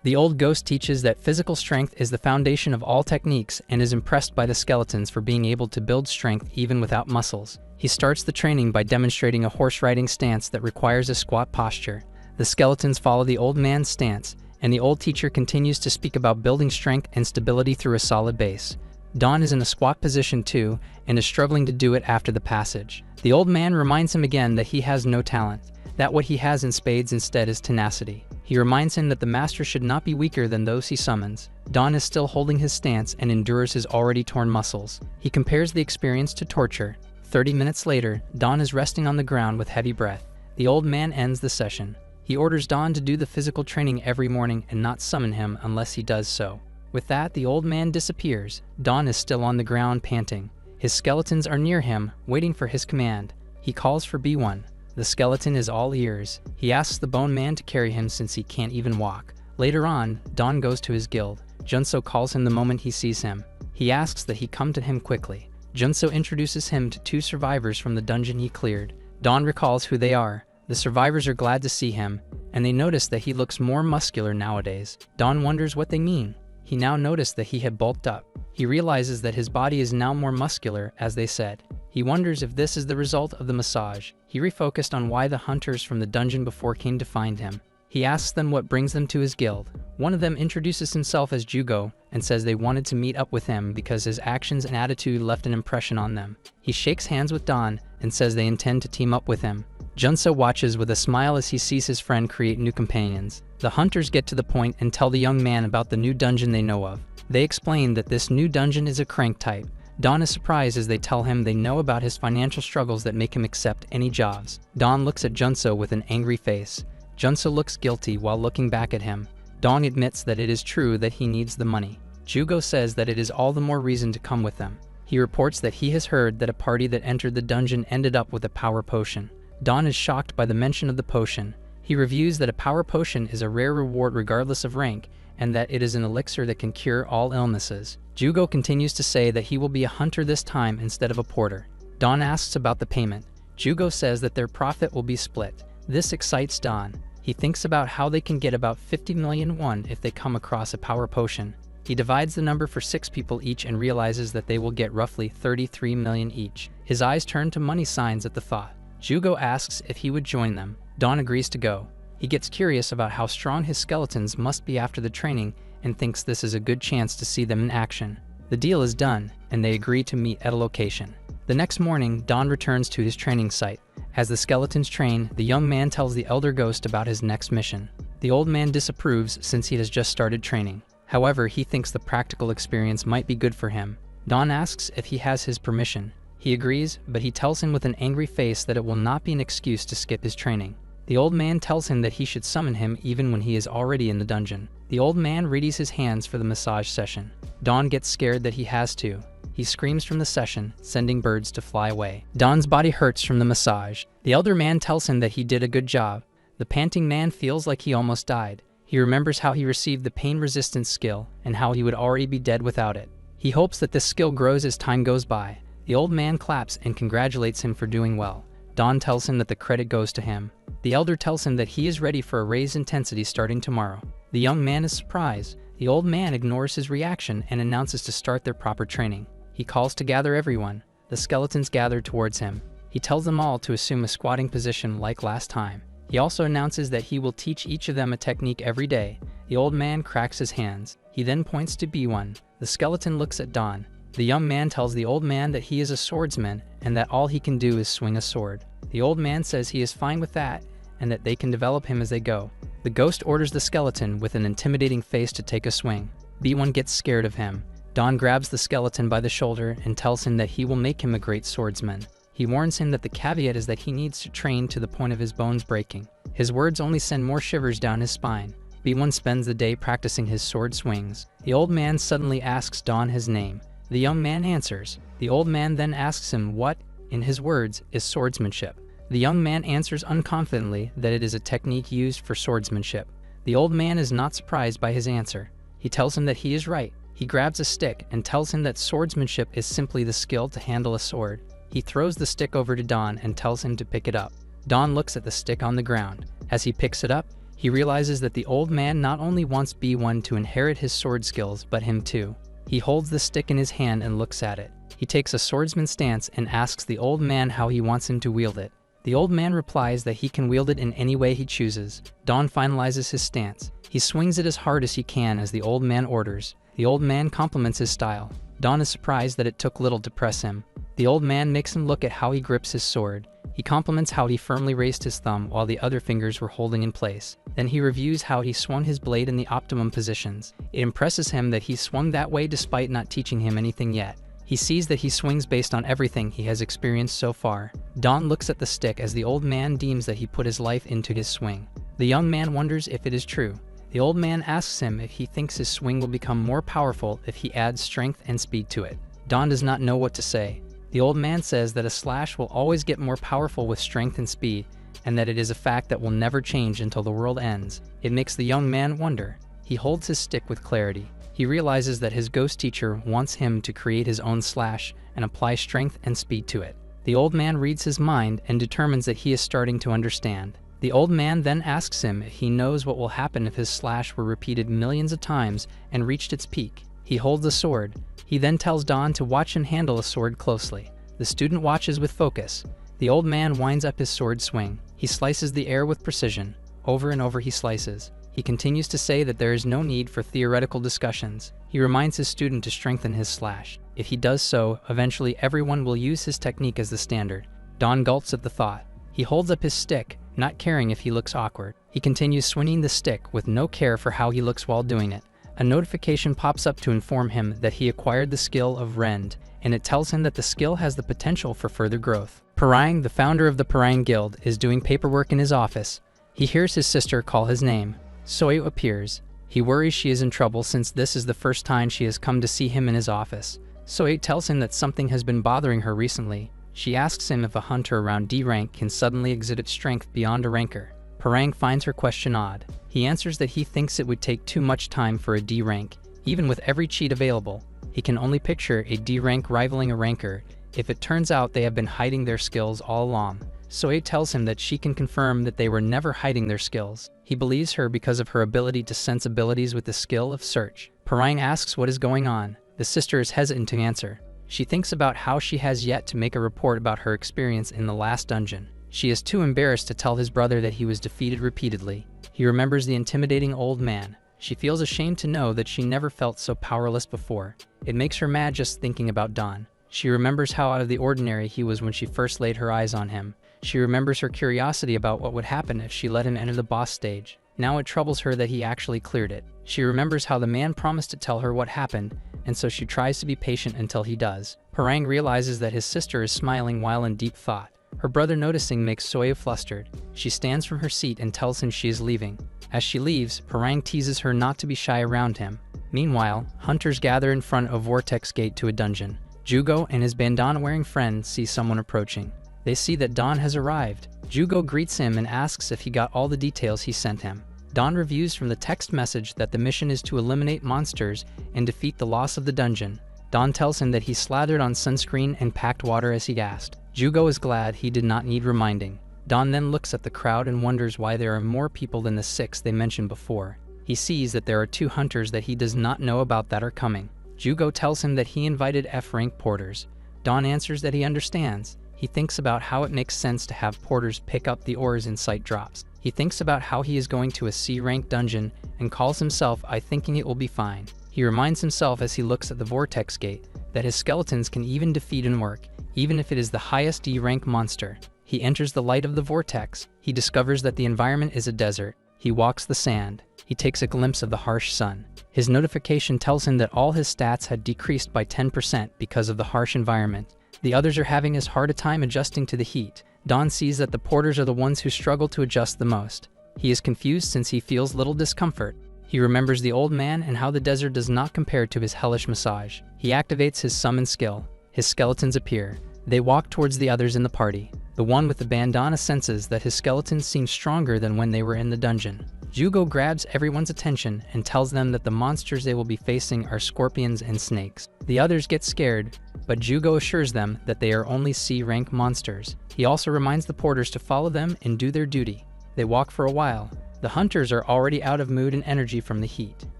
The old ghost teaches that physical strength is the foundation of all techniques and is impressed by the skeletons for being able to build strength even without muscles. He starts the training by demonstrating a horse riding stance that requires a squat posture. The skeletons follow the old man's stance, and the old teacher continues to speak about building strength and stability through a solid base. Don is in a squat position too, and is struggling to do it after the passage. The old man reminds him again that he has no talent, that what he has in spades instead is tenacity. He reminds him that the master should not be weaker than those he summons. Don is still holding his stance and endures his already torn muscles. He compares the experience to torture. 30 minutes later, Don is resting on the ground with heavy breath. The old man ends the session. He orders Don to do the physical training every morning and not summon him unless he does so. With that, the old man disappears. Don is still on the ground panting. His skeletons are near him, waiting for his command. He calls for B1. The skeleton is all ears. He asks the bone man to carry him since he can't even walk. Later on, Don goes to his guild. Junso calls him the moment he sees him. He asks that he come to him quickly. Junso introduces him to 2 survivors from the dungeon he cleared. Don recalls who they are. The survivors are glad to see him, and they notice that he looks more muscular nowadays. Don wonders what they mean. He now noticed that he had bulked up. He realizes that his body is now more muscular, as they said. He wonders if this is the result of the massage. He refocused on why the hunters from the dungeon before came to find him. He asks them what brings them to his guild. One of them introduces himself as Jugo and says they wanted to meet up with him because his actions and attitude left an impression on them. He shakes hands with Don and says they intend to team up with him. Junso watches with a smile as he sees his friend create new companions. The hunters get to the point and tell the young man about the new dungeon they know of. They explain that this new dungeon is a crank type. Don is surprised as they tell him they know about his financial struggles that make him accept any jobs. Don looks at Junso with an angry face. Junso looks guilty while looking back at him. Don admits that it is true that he needs the money. Jugo says that it is all the more reason to come with them. He reports that he has heard that a party that entered the dungeon ended up with a power potion. Don is shocked by the mention of the potion. He reviews that a power potion is a rare reward regardless of rank, and that it is an elixir that can cure all illnesses. Jugo continues to say that he will be a hunter this time instead of a porter. Don asks about the payment. Jugo says that their profit will be split. This excites Don. He thinks about how they can get about 50 million won if they come across a power potion. He divides the number for 6 people each and realizes that they will get roughly 33 million each. His eyes turn to money signs at the thought. Jugo asks if he would join them. Don agrees to go. He gets curious about how strong his skeletons must be after the training and thinks this is a good chance to see them in action. The deal is done, and they agree to meet at a location. The next morning, Don returns to his training site. As the skeletons train, the young man tells the elder ghost about his next mission. The old man disapproves since he has just started training. However, he thinks the practical experience might be good for him. Don asks if he has his permission. He agrees, but he tells him with an angry face that it will not be an excuse to skip his training. The old man tells him that he should summon him even when he is already in the dungeon. The old man readies his hands for the massage session. Don gets scared that he has to. He screams from the session, sending birds to fly away. Don's body hurts from the massage. The elder man tells him that he did a good job. The panting man feels like he almost died. He remembers how he received the pain resistance skill and how he would already be dead without it. He hopes that this skill grows as time goes by. The old man claps and congratulates him for doing well. Don tells him that the credit goes to him. The elder tells him that he is ready for a raised intensity starting tomorrow. The young man is surprised. The old man ignores his reaction and announces to start their proper training. He calls to gather everyone. The skeletons gather towards him. He tells them all to assume a squatting position like last time. He also announces that he will teach each of them a technique every day. The old man cracks his hands. He then points to B1. The skeleton looks at Don. The young man tells the old man that he is a swordsman and that all he can do is swing a sword. The old man says he is fine with that and that they can develop him as they go. The ghost orders the skeleton with an intimidating face to take a swing. B1 gets scared of him. Don grabs the skeleton by the shoulder and tells him that he will make him a great swordsman. He warns him that the caveat is that he needs to train to the point of his bones breaking. His words only send more shivers down his spine. B1 spends the day practicing his sword swings. The old man suddenly asks Don his name. The young man answers. The old man then asks him what, in his words, is swordsmanship. The young man answers unconfidently that it is a technique used for swordsmanship. The old man is not surprised by his answer. He tells him that he is right. He grabs a stick and tells him that swordsmanship is simply the skill to handle a sword. He throws the stick over to Don and tells him to pick it up. Don looks at the stick on the ground. As he picks it up, he realizes that the old man not only wants B1 to inherit his sword skills, but him too. He holds the stick in his hand and looks at it. He takes a swordsman's stance and asks the old man how he wants him to wield it. The old man replies that he can wield it in any way he chooses. Don finalizes his stance. He swings it as hard as he can as the old man orders. The old man compliments his style. Don is surprised that it took little to press him. The old man makes him look at how he grips his sword. He compliments how he firmly raised his thumb while the other fingers were holding in place. Then he reviews how he swung his blade in the optimum positions. It impresses him that he swung that way despite not teaching him anything yet. He sees that he swings based on everything he has experienced so far. Don looks at the stick as the old man deems that he put his life into his swing. The young man wonders if it is true. The old man asks him if he thinks his swing will become more powerful if he adds strength and speed to it. Don does not know what to say. The old man says that a slash will always get more powerful with strength and speed, and that it is a fact that will never change until the world ends. It makes the young man wonder. He holds his stick with clarity. He realizes that his ghost teacher wants him to create his own slash and apply strength and speed to it. The old man reads his mind and determines that he is starting to understand. The old man then asks him if he knows what will happen if his slash were repeated millions of times and reached its peak. He holds the sword. He then tells Don to watch him handle a sword closely. The student watches with focus. The old man winds up his sword swing. He slices the air with precision. Over and over he slices. He continues to say that there is no need for theoretical discussions. He reminds his student to strengthen his slash. If he does so, eventually everyone will use his technique as the standard. Don gulps at the thought. He holds up his stick, not caring if he looks awkward. He continues swinging the stick with no care for how he looks while doing it. A notification pops up to inform him that he acquired the skill of Rend, and it tells him that the skill has the potential for further growth. Parang, the founder of the Parang Guild, is doing paperwork in his office. He hears his sister call his name. Soyo appears. He worries she is in trouble since this is the first time she has come to see him in his office. Soyo tells him that something has been bothering her recently. She asks him if a hunter around D rank can suddenly exhibit strength beyond a ranker. Parang finds her question odd. He answers that he thinks it would take too much time for a D rank, even with every cheat available. He can only picture a D rank rivaling a ranker if it turns out they have been hiding their skills all along. Soe tells him that she can confirm that they were never hiding their skills. He believes her because of her ability to sense abilities with the skill of search. Parang asks what is going on. The sister is hesitant to answer. She thinks about how she has yet to make a report about her experience in the last dungeon. She is too embarrassed to tell his brother that he was defeated repeatedly. He remembers the intimidating old man. She feels ashamed to know that she never felt so powerless before. It makes her mad just thinking about Don. She remembers how out of the ordinary he was when she first laid her eyes on him. She remembers her curiosity about what would happen if she let him enter the boss stage. Now it troubles her that he actually cleared it. She remembers how the man promised to tell her what happened, and so she tries to be patient until he does. Parang realizes that his sister is smiling while in deep thought. Her brother noticing makes Soya flustered. She stands from her seat and tells him she is leaving. As she leaves, Parang teases her not to be shy around him. Meanwhile, hunters gather in front of Vortex Gate to a dungeon. Jugo and his bandana-wearing friend see someone approaching. They see that Don has arrived. Jugo greets him and asks if he got all the details he sent him. Don reviews from the text message that the mission is to eliminate monsters and defeat the loss of the dungeon. Don tells him that he slathered on sunscreen and packed water as he asked. Jugo is glad he did not need reminding. Don then looks at the crowd and wonders why there are more people than the 6 they mentioned before. He sees that there are 2 hunters that he does not know about that are coming. Jugo tells him that he invited F-rank porters. Don answers that he understands. He thinks about how it makes sense to have porters pick up the ores in sight drops. He thinks about how he is going to a C-rank dungeon and calls himself thinking it will be fine. He reminds himself as he looks at the Vortex Gate that his skeletons can even defeat and work, even if it is the highest D-rank monster. He enters the light of the vortex. He discovers that the environment is a desert. He walks the sand. He takes a glimpse of the harsh sun. His notification tells him that all his stats had decreased by 10% because of the harsh environment. The others are having as hard a time adjusting to the heat. Don sees that the porters are the ones who struggle to adjust the most. He is confused since he feels little discomfort. He remembers the old man and how the desert does not compare to his hellish massage. He activates his summon skill. His skeletons appear. They walk towards the others in the party. The one with the bandana senses that his skeletons seem stronger than when they were in the dungeon. Jugo grabs everyone's attention and tells them that the monsters they will be facing are scorpions and snakes. The others get scared, but Jugo assures them that they are only C-rank monsters. He also reminds the porters to follow them and do their duty. They walk for a while. The hunters are already out of mood and energy from the heat.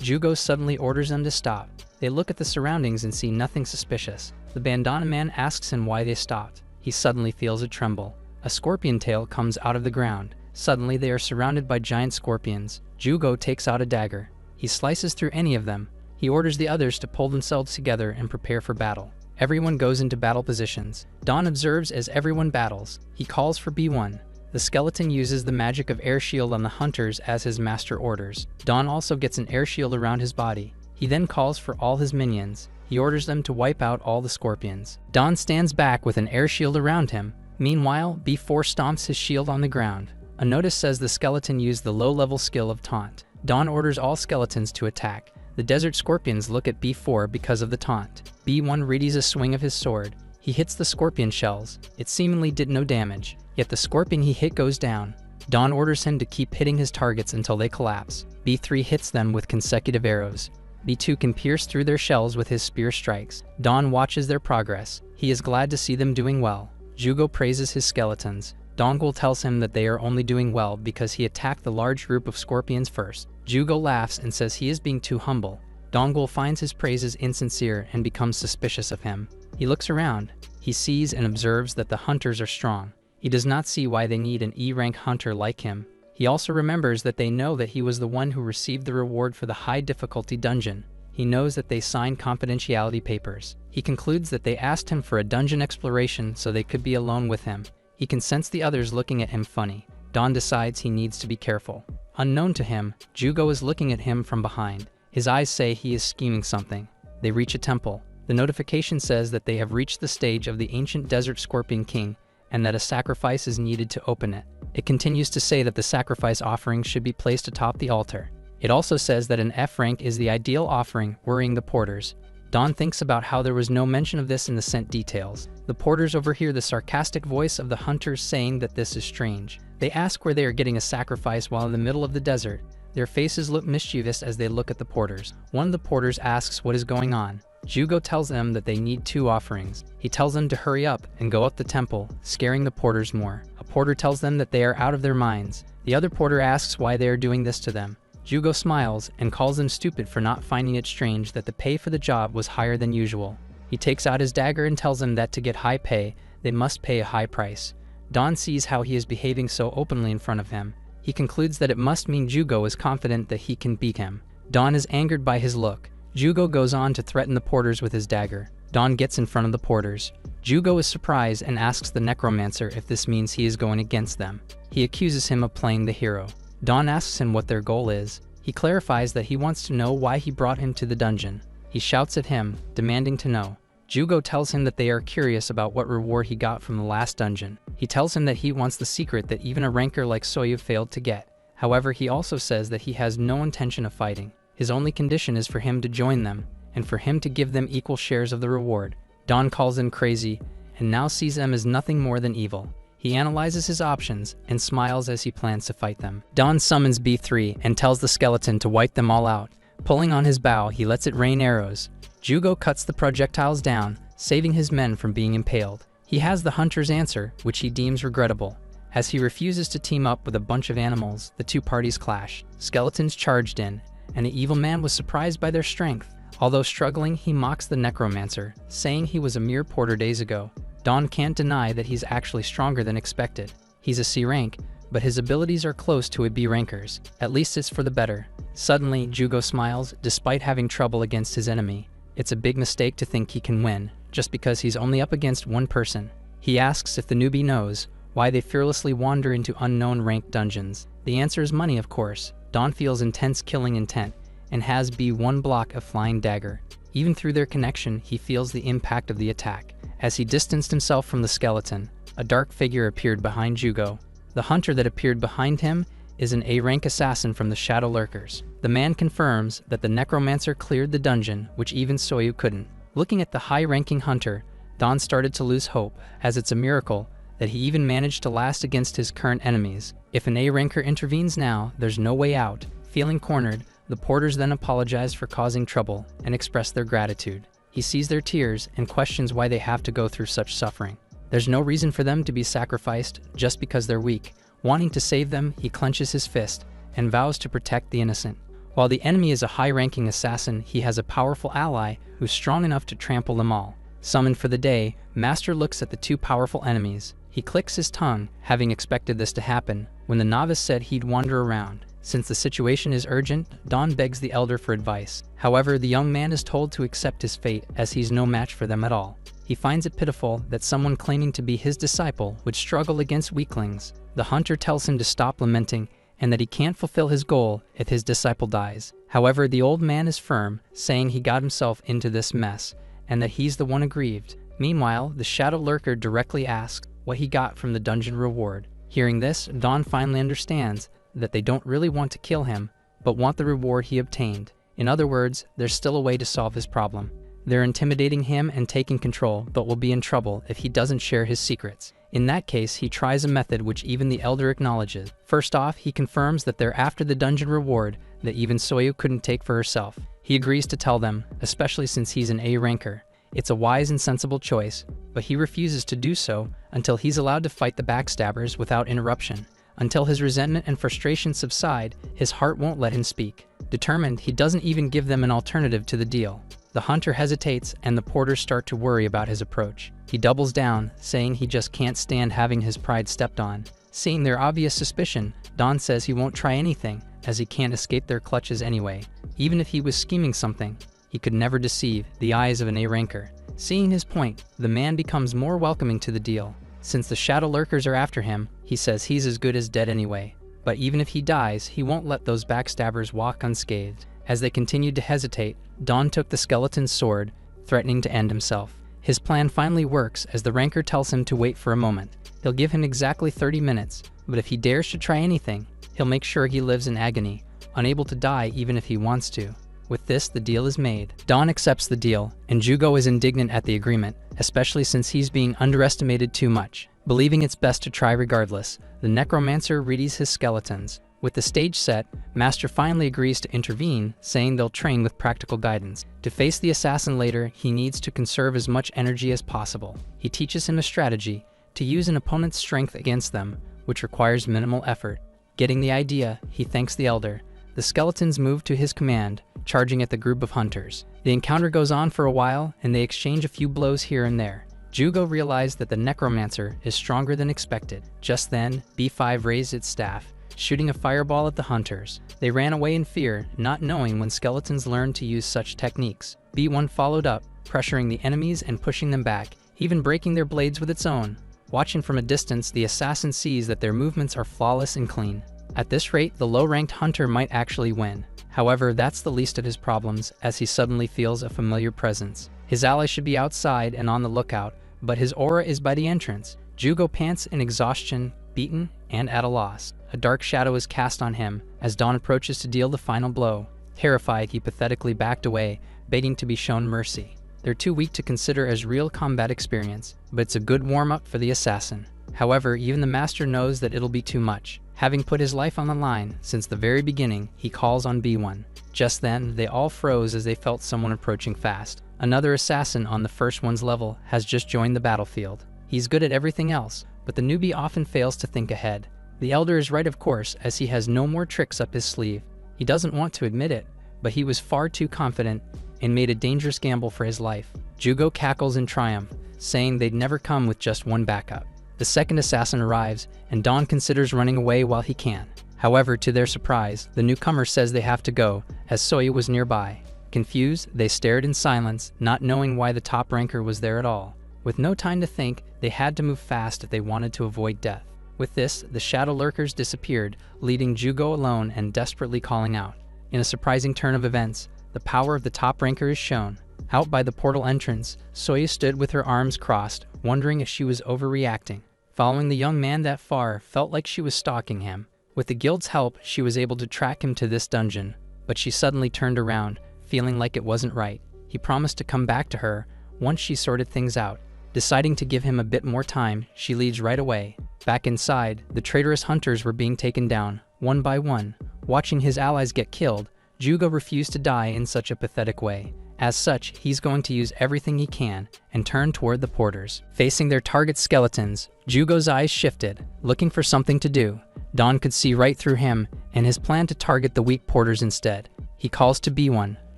Jugo suddenly orders them to stop. They look at the surroundings and see nothing suspicious. The bandana man asks him why they stopped. He suddenly feels a tremble. A scorpion tail comes out of the ground. Suddenly they are surrounded by giant scorpions. Jugo takes out a dagger. He slices through any of them. He orders the others to pull themselves together and prepare for battle. Everyone goes into battle positions. Don observes as everyone battles. He calls for B1. The skeleton uses the magic of air shield on the hunters as his master orders. Don also gets an air shield around his body. He then calls for all his minions. He orders them to wipe out all the scorpions. Don stands back with an air shield around him. Meanwhile, B4 stomps his shield on the ground. A notice says the skeleton used the low-level skill of taunt. Don orders all skeletons to attack. The desert scorpions look at B4 because of the taunt. B1 readies a swing of his sword. He hits the scorpion shells. It seemingly did no damage, yet the scorpion he hit goes down. Don orders him to keep hitting his targets until they collapse. B3 hits them with consecutive arrows. B2 can pierce through their shells with his spear strikes. Don watches their progress. He is glad to see them doing well. Jugo praises his skeletons. Dongul tells him that they are only doing well because he attacked the large group of scorpions first. Jugo laughs and says he is being too humble. Dongul finds his praises insincere and becomes suspicious of him. He looks around. He sees and observes that the hunters are strong. He does not see why they need an E-rank hunter like him. He also remembers that they know that he was the one who received the reward for the high difficulty dungeon. He knows that they signed confidentiality papers. He concludes that they asked him for a dungeon exploration so they could be alone with him. He can sense the others looking at him funny. Don decides he needs to be careful. Unknown to him, Jugo is looking at him from behind. His eyes say he is scheming something. They reach a temple. The notification says that they have reached the stage of the ancient desert scorpion king and that a sacrifice is needed to open it. It continues to say that the sacrifice offering should be placed atop the altar. It also says that an F rank is the ideal offering, worrying the porters. Don thinks about how there was no mention of this in the sent details. The porters overhear the sarcastic voice of the hunters saying that this is strange. They ask where they are getting a sacrifice while in the middle of the desert. Their faces look mischievous as they look at the porters. One of the porters asks what is going on. Jugo tells them that they need 2 offerings. He tells them to hurry up and go up the temple, scaring the porters more. A porter tells them that they are out of their minds. The other porter asks why they are doing this to them. Jugo smiles and calls them stupid for not finding it strange that the pay for the job was higher than usual. He takes out his dagger and tells them that to get high pay, they must pay a high price. Don sees how he is behaving so openly in front of him. He concludes that it must mean Jugo is confident that he can beat him. Don is angered by his look. Jugo goes on to threaten the porters with his dagger. Don gets in front of the porters. Jugo is surprised and asks the necromancer if this means he is going against them. He accuses him of playing the hero. Don asks him what their goal is. He clarifies that he wants to know why he brought him to the dungeon. He shouts at him, demanding to know. Jugo tells him that they are curious about what reward he got from the last dungeon. He tells him that he wants the secret that even a ranker like Soyu failed to get. However, he also says that he has no intention of fighting. His only condition is for him to join them, and for him to give them equal shares of the reward. Don calls them crazy, and now sees them as nothing more than evil. He analyzes his options, and smiles as he plans to fight them. Don summons B3, and tells the skeleton to wipe them all out. Pulling on his bow, he lets it rain arrows. Jugo cuts the projectiles down, saving his men from being impaled. He has the hunter's answer, which he deems regrettable. As he refuses to team up with a bunch of animals, the 2 parties clash. Skeletons charged in, and the evil man was surprised by their strength. Although struggling, he mocks the necromancer, saying he was a mere porter days ago. Don can't deny that he's actually stronger than expected. He's a C rank, but his abilities are close to a B ranker's. At least it's for the better. Suddenly, Jugo smiles, despite having trouble against his enemy. It's a big mistake to think he can win, just because he's only up against one person. He asks if the newbie knows why they fearlessly wander into unknown ranked dungeons. The answer is money, of course. Don feels intense killing intent, and has B1 block a flying dagger. Even through their connection, he feels the impact of the attack. As he distanced himself from the skeleton, a dark figure appeared behind Jugo. The hunter that appeared behind him is an A-rank assassin from the Shadow Lurkers. The man confirms that the necromancer cleared the dungeon, which even Soyu couldn't. Looking at the high-ranking hunter, Don started to lose hope, as it's a miracle that he even managed to last against his current enemies. If an A ranker intervenes now, there's no way out. Feeling cornered, the porters then apologize for causing trouble and express their gratitude. He sees their tears and questions why they have to go through such suffering. There's no reason for them to be sacrificed just because they're weak. Wanting to save them, he clenches his fist and vows to protect the innocent. While the enemy is a high-ranking assassin, he has a powerful ally who's strong enough to trample them all. Summoned for the day, Master looks at the two powerful enemies. He clicks his tongue, having expected this to happen, when the novice said he'd wander around. Since the situation is urgent, Dawn begs the elder for advice. However, the young man is told to accept his fate as he's no match for them at all. He finds it pitiful that someone claiming to be his disciple would struggle against weaklings. The hunter tells him to stop lamenting and that he can't fulfill his goal if his disciple dies. However, the old man is firm, saying he got himself into this mess and that he's the one aggrieved. Meanwhile, the shadow lurker directly asks what he got from the dungeon reward. Hearing this, Dawn finally understands that they don't really want to kill him, but want the reward he obtained. In other words, there's still a way to solve his problem. They're intimidating him and taking control, but will be in trouble if he doesn't share his secrets. In that case, he tries a method which even the elder acknowledges. First off, he confirms that they're after the dungeon reward that even Soyu couldn't take for herself. He agrees to tell them, especially since he's an A ranker. It's a wise and sensible choice, but he refuses to do so until he's allowed to fight the backstabbers without interruption. Until his resentment and frustration subside, his heart won't let him speak. Determined, he doesn't even give them an alternative to the deal. The hunter hesitates and the porters start to worry about his approach. He doubles down, saying he just can't stand having his pride stepped on. Seeing their obvious suspicion, Dawn says he won't try anything, as he can't escape their clutches anyway. Even if he was scheming something, he could never deceive the eyes of an A ranker. Seeing his point, the man becomes more welcoming to the deal. Since the shadow lurkers are after him, he says he's as good as dead anyway. But even if he dies, he won't let those backstabbers walk unscathed. As they continued to hesitate, Dawn took the skeleton's sword, threatening to end himself. His plan finally works as the ranker tells him to wait for a moment. He'll give him exactly 30 minutes, but if he dares to try anything, he'll make sure he lives in agony, unable to die even if he wants to. With this, the deal is made. Dawn accepts the deal, and Jugo is indignant at the agreement, especially since he's being underestimated too much. Believing it's best to try regardless, the necromancer readies his skeletons. With the stage set, Master finally agrees to intervene, saying they'll train with practical guidance. To face the assassin later, he needs to conserve as much energy as possible. He teaches him a strategy to use an opponent's strength against them, which requires minimal effort. Getting the idea, he thanks the elder. The skeletons move to his command, charging at the group of hunters. The encounter goes on for a while, and they exchange a few blows here and there. Jugo realized that the necromancer is stronger than expected. Just then, B5 raised its staff, shooting a fireball at the hunters. They ran away in fear, not knowing when skeletons learned to use such techniques. B1 followed up, pressuring the enemies and pushing them back, even breaking their blades with its own. Watching from a distance, the assassin sees that their movements are flawless and clean. At this rate, the low-ranked hunter might actually win. However, that's the least of his problems, as he suddenly feels a familiar presence. His ally should be outside and on the lookout, but his aura is by the entrance. Jugo pants in exhaustion, beaten, and at a loss. A dark shadow is cast on him as Dawn approaches to deal the final blow. Terrified, he pathetically backed away, begging to be shown mercy. They're too weak to consider as real combat experience, but it's a good warm-up for the assassin. However, even the master knows that it'll be too much. Having put his life on the line since the very beginning, he calls on B1. Just then, they all froze as they felt someone approaching fast. Another assassin on the first one's level has just joined the battlefield. He's good at everything else, but the newbie often fails to think ahead. The elder is right, of course, as he has no more tricks up his sleeve. He doesn't want to admit it, but he was far too confident and made a dangerous gamble for his life. Jugo cackles in triumph, saying they'd never come with just one backup. The second assassin arrives, and Dawn considers running away while he can. However, to their surprise, the newcomer says they have to go, as Soya was nearby. Confused, they stared in silence, not knowing why the top ranker was there at all. With no time to think, they had to move fast if they wanted to avoid death. With this, the shadow lurkers disappeared, leaving Jugo alone and desperately calling out. In a surprising turn of events, the power of the top ranker is shown. Out by the portal entrance, Soya stood with her arms crossed, wondering if she was overreacting. Following the young man that far felt like she was stalking him. With the guild's help, she was able to track him to this dungeon, but she suddenly turned around, feeling like it wasn't right. He promised to come back to her once she sorted things out. Deciding to give him a bit more time, she leaves right away. Back inside, the traitorous hunters were being taken down, one by one. Watching his allies get killed, Jugo refused to die in such a pathetic way. As such, he's going to use everything he can and turn toward the porters. Facing their target skeletons, Jugo's eyes shifted, looking for something to do. Dawn could see right through him and his plan to target the weak porters instead. He calls to B1,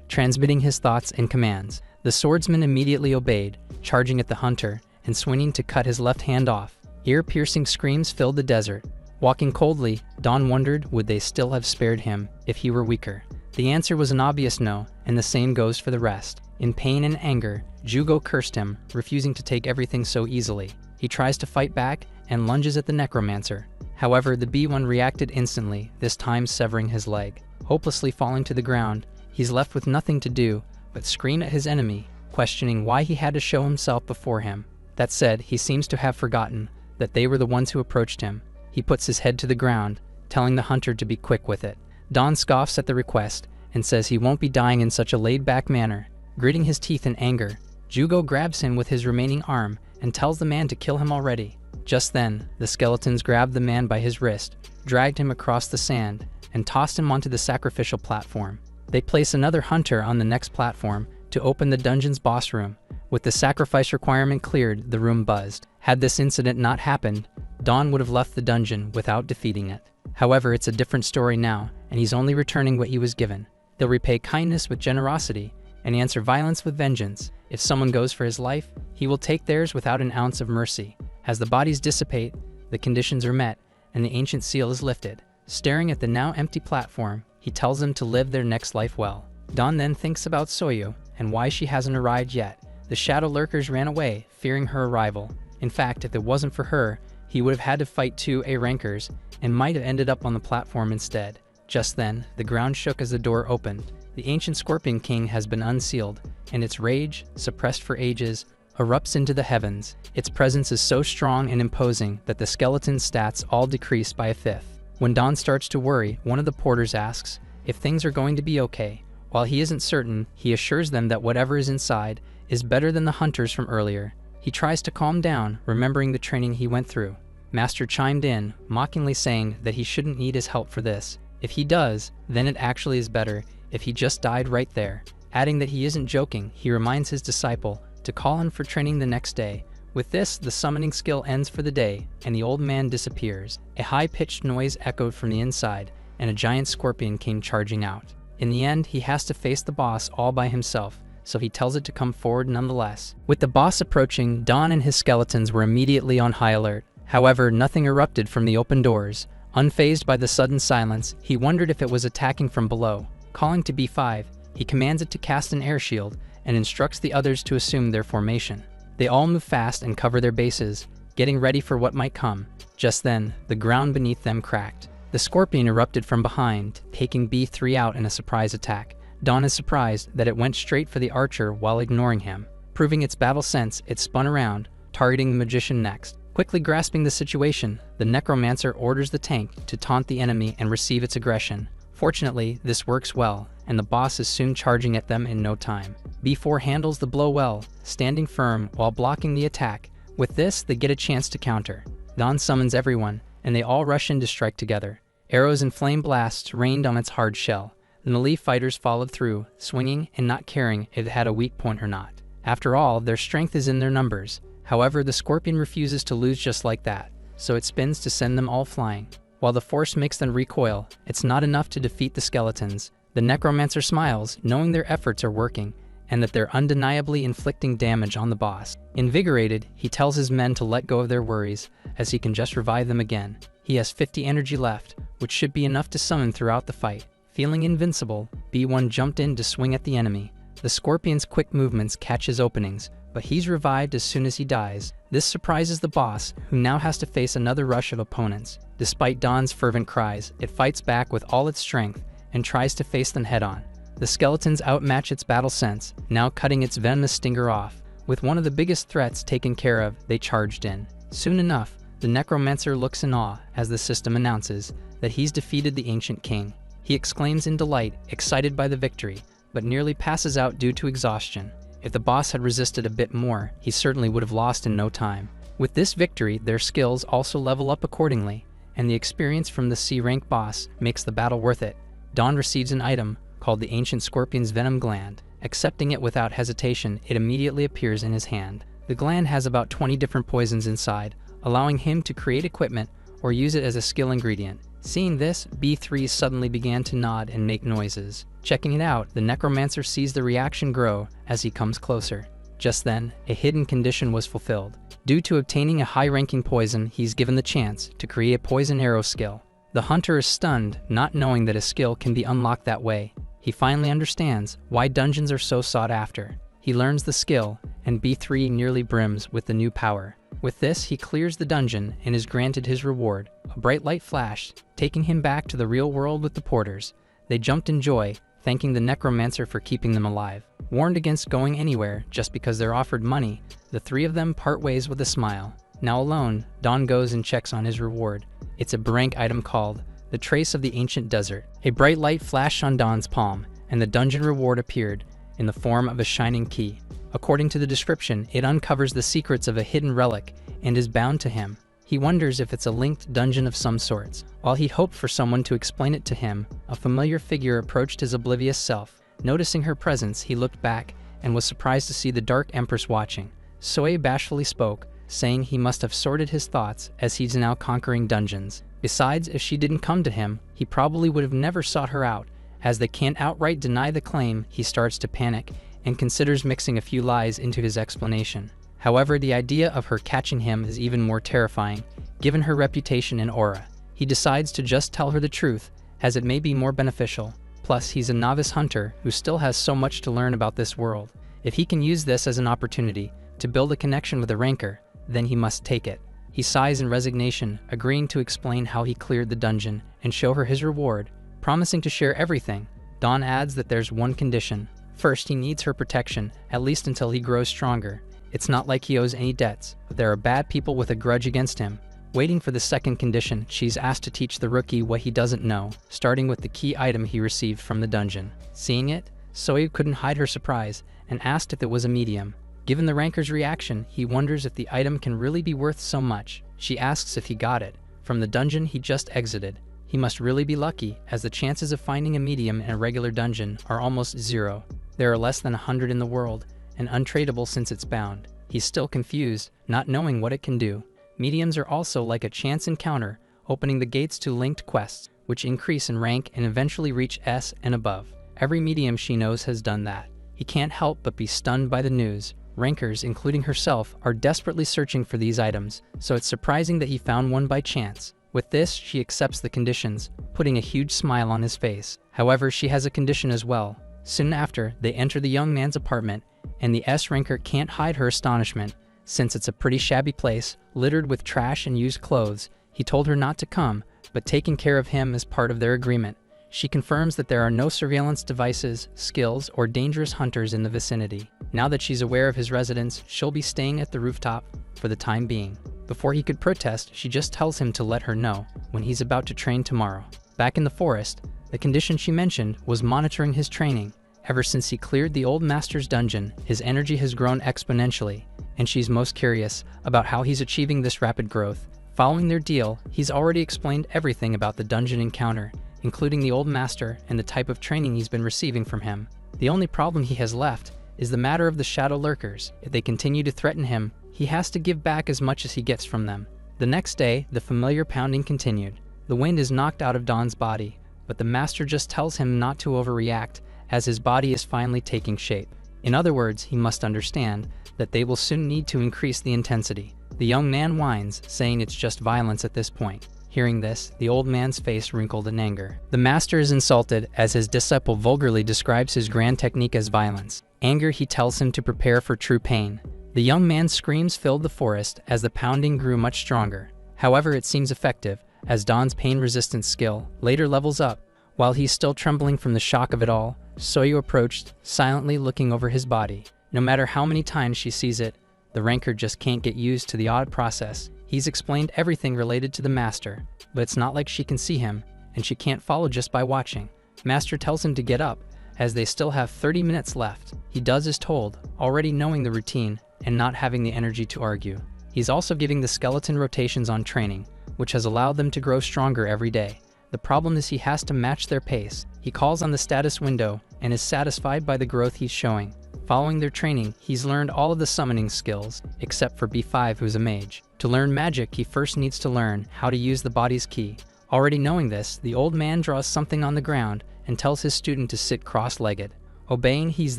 transmitting his thoughts and commands. The swordsman immediately obeyed, charging at the hunter and swinging to cut his left hand off. Ear-piercing screams filled the desert. Walking coldly, Dawn wondered would they still have spared him if he were weaker. The answer was an obvious no, and the same goes for the rest. In pain and anger, Jugo cursed him, refusing to take everything so easily. He tries to fight back and lunges at the necromancer. However, the B1 reacted instantly, this time severing his leg. Hopelessly falling to the ground, he's left with nothing to do but scream at his enemy, questioning why he had to show himself before him. That said, he seems to have forgotten that they were the ones who approached him. He puts his head to the ground, telling the hunter to be quick with it. Dawn scoffs at the request and says he won't be dying in such a laid-back manner. Gritting his teeth in anger, Jugo grabs him with his remaining arm and tells the man to kill him already. Just then, the skeletons grabbed the man by his wrist, dragged him across the sand, and tossed him onto the sacrificial platform. They place another hunter on the next platform to open the dungeon's boss room. With the sacrifice requirement cleared, the room buzzed. Had this incident not happened, Dawn would have left the dungeon without defeating it. However, it's a different story now, and he's only returning what he was given. They'll repay kindness with generosity and answer violence with vengeance. If someone goes for his life, he will take theirs without an ounce of mercy. As the bodies dissipate, the conditions are met, and the ancient seal is lifted. Staring at the now empty platform, he tells them to live their next life well. Dawn then thinks about Soyu and why she hasn't arrived yet. The shadow lurkers ran away, fearing her arrival. In fact, if it wasn't for her, he would have had to fight two A-rankers and might have ended up on the platform instead. Just then, the ground shook as the door opened. The ancient Scorpion King has been unsealed, and its rage, suppressed for ages, erupts into the heavens. Its presence is so strong and imposing that the skeleton's stats all decrease by a fifth. When Dawn starts to worry, one of the porters asks if things are going to be okay. While he isn't certain, he assures them that whatever is inside is better than the hunters from earlier. He tries to calm down, remembering the training he went through. Master chimed in, mockingly saying that he shouldn't need his help for this. If he does, then it actually is better if he just died right there. Adding that he isn't joking, he reminds his disciple to call in for training the next day. With this, the summoning skill ends for the day, and the old man disappears. A high-pitched noise echoed from the inside, and a giant scorpion came charging out. In the end, he has to face the boss all by himself, so he tells it to come forward nonetheless. With the boss approaching, Dawn and his skeletons were immediately on high alert. However, nothing erupted from the open doors. Unfazed by the sudden silence, he wondered if it was attacking from below. Calling to B5, he commands it to cast an air shield and instructs the others to assume their formation. They all move fast and cover their bases, getting ready for what might come. Just then, the ground beneath them cracked. The scorpion erupted from behind, taking B3 out in a surprise attack. Dawn is surprised that it went straight for the archer while ignoring him. Proving its battle sense, it spun around, targeting the magician next. Quickly grasping the situation, the necromancer orders the tank to taunt the enemy and receive its aggression. Fortunately, this works well, and the boss is soon charging at them in no time. B4 handles the blow well, standing firm while blocking the attack. With this, they get a chance to counter. Dawn summons everyone, and they all rush in to strike together. Arrows and flame blasts rained on its hard shell. The melee fighters followed through, swinging and not caring if it had a weak point or not. After all, their strength is in their numbers. However, the scorpion refuses to lose just like that, so it spins to send them all flying. While the force makes them recoil, it's not enough to defeat the skeletons. The necromancer smiles, knowing their efforts are working, and that they're undeniably inflicting damage on the boss. Invigorated, he tells his men to let go of their worries, as he can just revive them again. He has 50 energy left, which should be enough to summon throughout the fight. Feeling invincible, B1 jumped in to swing at the enemy. The scorpion's quick movements catch his openings, but he's revived as soon as he dies. This surprises the boss, who now has to face another rush of opponents. Despite Dawn's fervent cries, it fights back with all its strength and tries to face them head-on. The skeletons outmatch its battle sense, now cutting its venomous stinger off. With one of the biggest threats taken care of, they charged in. Soon enough, the necromancer looks in awe as the system announces that he's defeated the ancient king. He exclaims in delight, excited by the victory, but nearly passes out due to exhaustion. If the boss had resisted a bit more, he certainly would have lost in no time. With this victory, their skills also level up accordingly, and the experience from the C-rank boss makes the battle worth it. Dawn receives an item called the Ancient Scorpion's Venom Gland. Accepting it without hesitation, it immediately appears in his hand. The gland has about 20 different poisons inside, allowing him to create equipment or use it as a skill ingredient. Seeing this, B3 suddenly began to nod and make noises. Checking it out, the necromancer sees the reaction grow as he comes closer. Just then, a hidden condition was fulfilled. Due to obtaining a high-ranking poison, he's given the chance to create a poison arrow skill. The hunter is stunned, not knowing that a skill can be unlocked that way. He finally understands why dungeons are so sought after. He learns the skill, and B3 nearly brims with the new power. With this, he clears the dungeon and is granted his reward. A bright light flashed, taking him back to the real world with the porters. They jumped in joy, thanking the necromancer for keeping them alive. Warned against going anywhere just because they're offered money, the three of them part ways with a smile. Now alone, Dawn goes and checks on his reward. It's a rank item called the Trace of the Ancient Desert. A bright light flashed on Dawn's palm, and the dungeon reward appeared in the form of a shining key. According to the description, it uncovers the secrets of a hidden relic and is bound to him. He wonders if it's a linked dungeon of some sorts. While he hoped for someone to explain it to him, a familiar figure approached his oblivious self. Noticing her presence, he looked back and was surprised to see the Dark Empress watching. Soe bashfully spoke, saying he must have sorted his thoughts as he's now conquering dungeons. Besides, if she didn't come to him, he probably would have never sought her out. As they can't outright deny the claim, he starts to panic and considers mixing a few lies into his explanation. However, the idea of her catching him is even more terrifying, given her reputation and aura. He decides to just tell her the truth, as it may be more beneficial. Plus, he's a novice hunter who still has so much to learn about this world. If he can use this as an opportunity to build a connection with a ranker, then he must take it. He sighs in resignation, agreeing to explain how he cleared the dungeon and show her his reward, promising to share everything. Dawn adds that there's one condition. First, he needs her protection, at least until he grows stronger. It's not like he owes any debts, but there are bad people with a grudge against him. Waiting for the second condition, she's asked to teach the rookie what he doesn't know, starting with the key item he received from the dungeon. Seeing it, Soe couldn't hide her surprise and asked if it was a medium. Given the ranker's reaction, he wonders if the item can really be worth so much. She asks if he got it from the dungeon he just exited. He must really be lucky, as the chances of finding a medium in a regular dungeon are almost zero. There are less than 100 in the world, and untradeable since it's bound. He's still confused, not knowing what it can do. Mediums are also like a chance encounter, opening the gates to linked quests, which increase in rank and eventually reach S and above. Every medium she knows has done that. He can't help but be stunned by the news. Rankers, including herself, are desperately searching for these items, so it's surprising that he found one by chance. With this, she accepts the conditions, putting a huge smile on his face. However, she has a condition as well. Soon after, they enter the young man's apartment, and the S-ranker can't hide her astonishment. Since it's a pretty shabby place, littered with trash and used clothes, he told her not to come, but taking care of him is part of their agreement. She confirms that there are no surveillance devices, skills, or dangerous hunters in the vicinity. Now that she's aware of his residence, she'll be staying at the rooftop for the time being. Before he could protest, she just tells him to let her know when he's about to train tomorrow. Back in the forest, the condition she mentioned was monitoring his training. Ever since he cleared the old master's dungeon, his energy has grown exponentially, and she's most curious about how he's achieving this rapid growth. Following their deal, he's already explained everything about the dungeon encounter, including the old master and the type of training he's been receiving from him. The only problem he has left is the matter of the shadow lurkers. If they continue to threaten him, he has to give back as much as he gets from them. The next day, the familiar pounding continued. The wind is knocked out of Dawn's body, but the master just tells him not to overreact, as his body is finally taking shape. In other words, he must understand that they will soon need to increase the intensity. The young man whines, saying it's just violence at this point. Hearing this, the old man's face wrinkled in anger. The master is insulted as his disciple vulgarly describes his grand technique as violence. Anger, he tells him to prepare for true pain. The young man's screams filled the forest as the pounding grew much stronger. However, it seems effective, as Dawn's pain-resistant skill later levels up. While he's still trembling from the shock of it all, Soyu approached, silently looking over his body. No matter how many times she sees it, the ranker just can't get used to the odd process. He's explained everything related to the master, but it's not like she can see him, and she can't follow just by watching. Master tells him to get up, as they still have 30 minutes left. He does as told, already knowing the routine and not having the energy to argue. He's also giving the skeleton rotations on training, which has allowed them to grow stronger every day. The problem is he has to match their pace. He calls on the status window and is satisfied by the growth he's showing. Following their training, he's learned all of the summoning skills, except for B5, who's a mage. To learn magic, he first needs to learn how to use the body's key. Already knowing this, the old man draws something on the ground and tells his student to sit cross-legged. Obeying, he's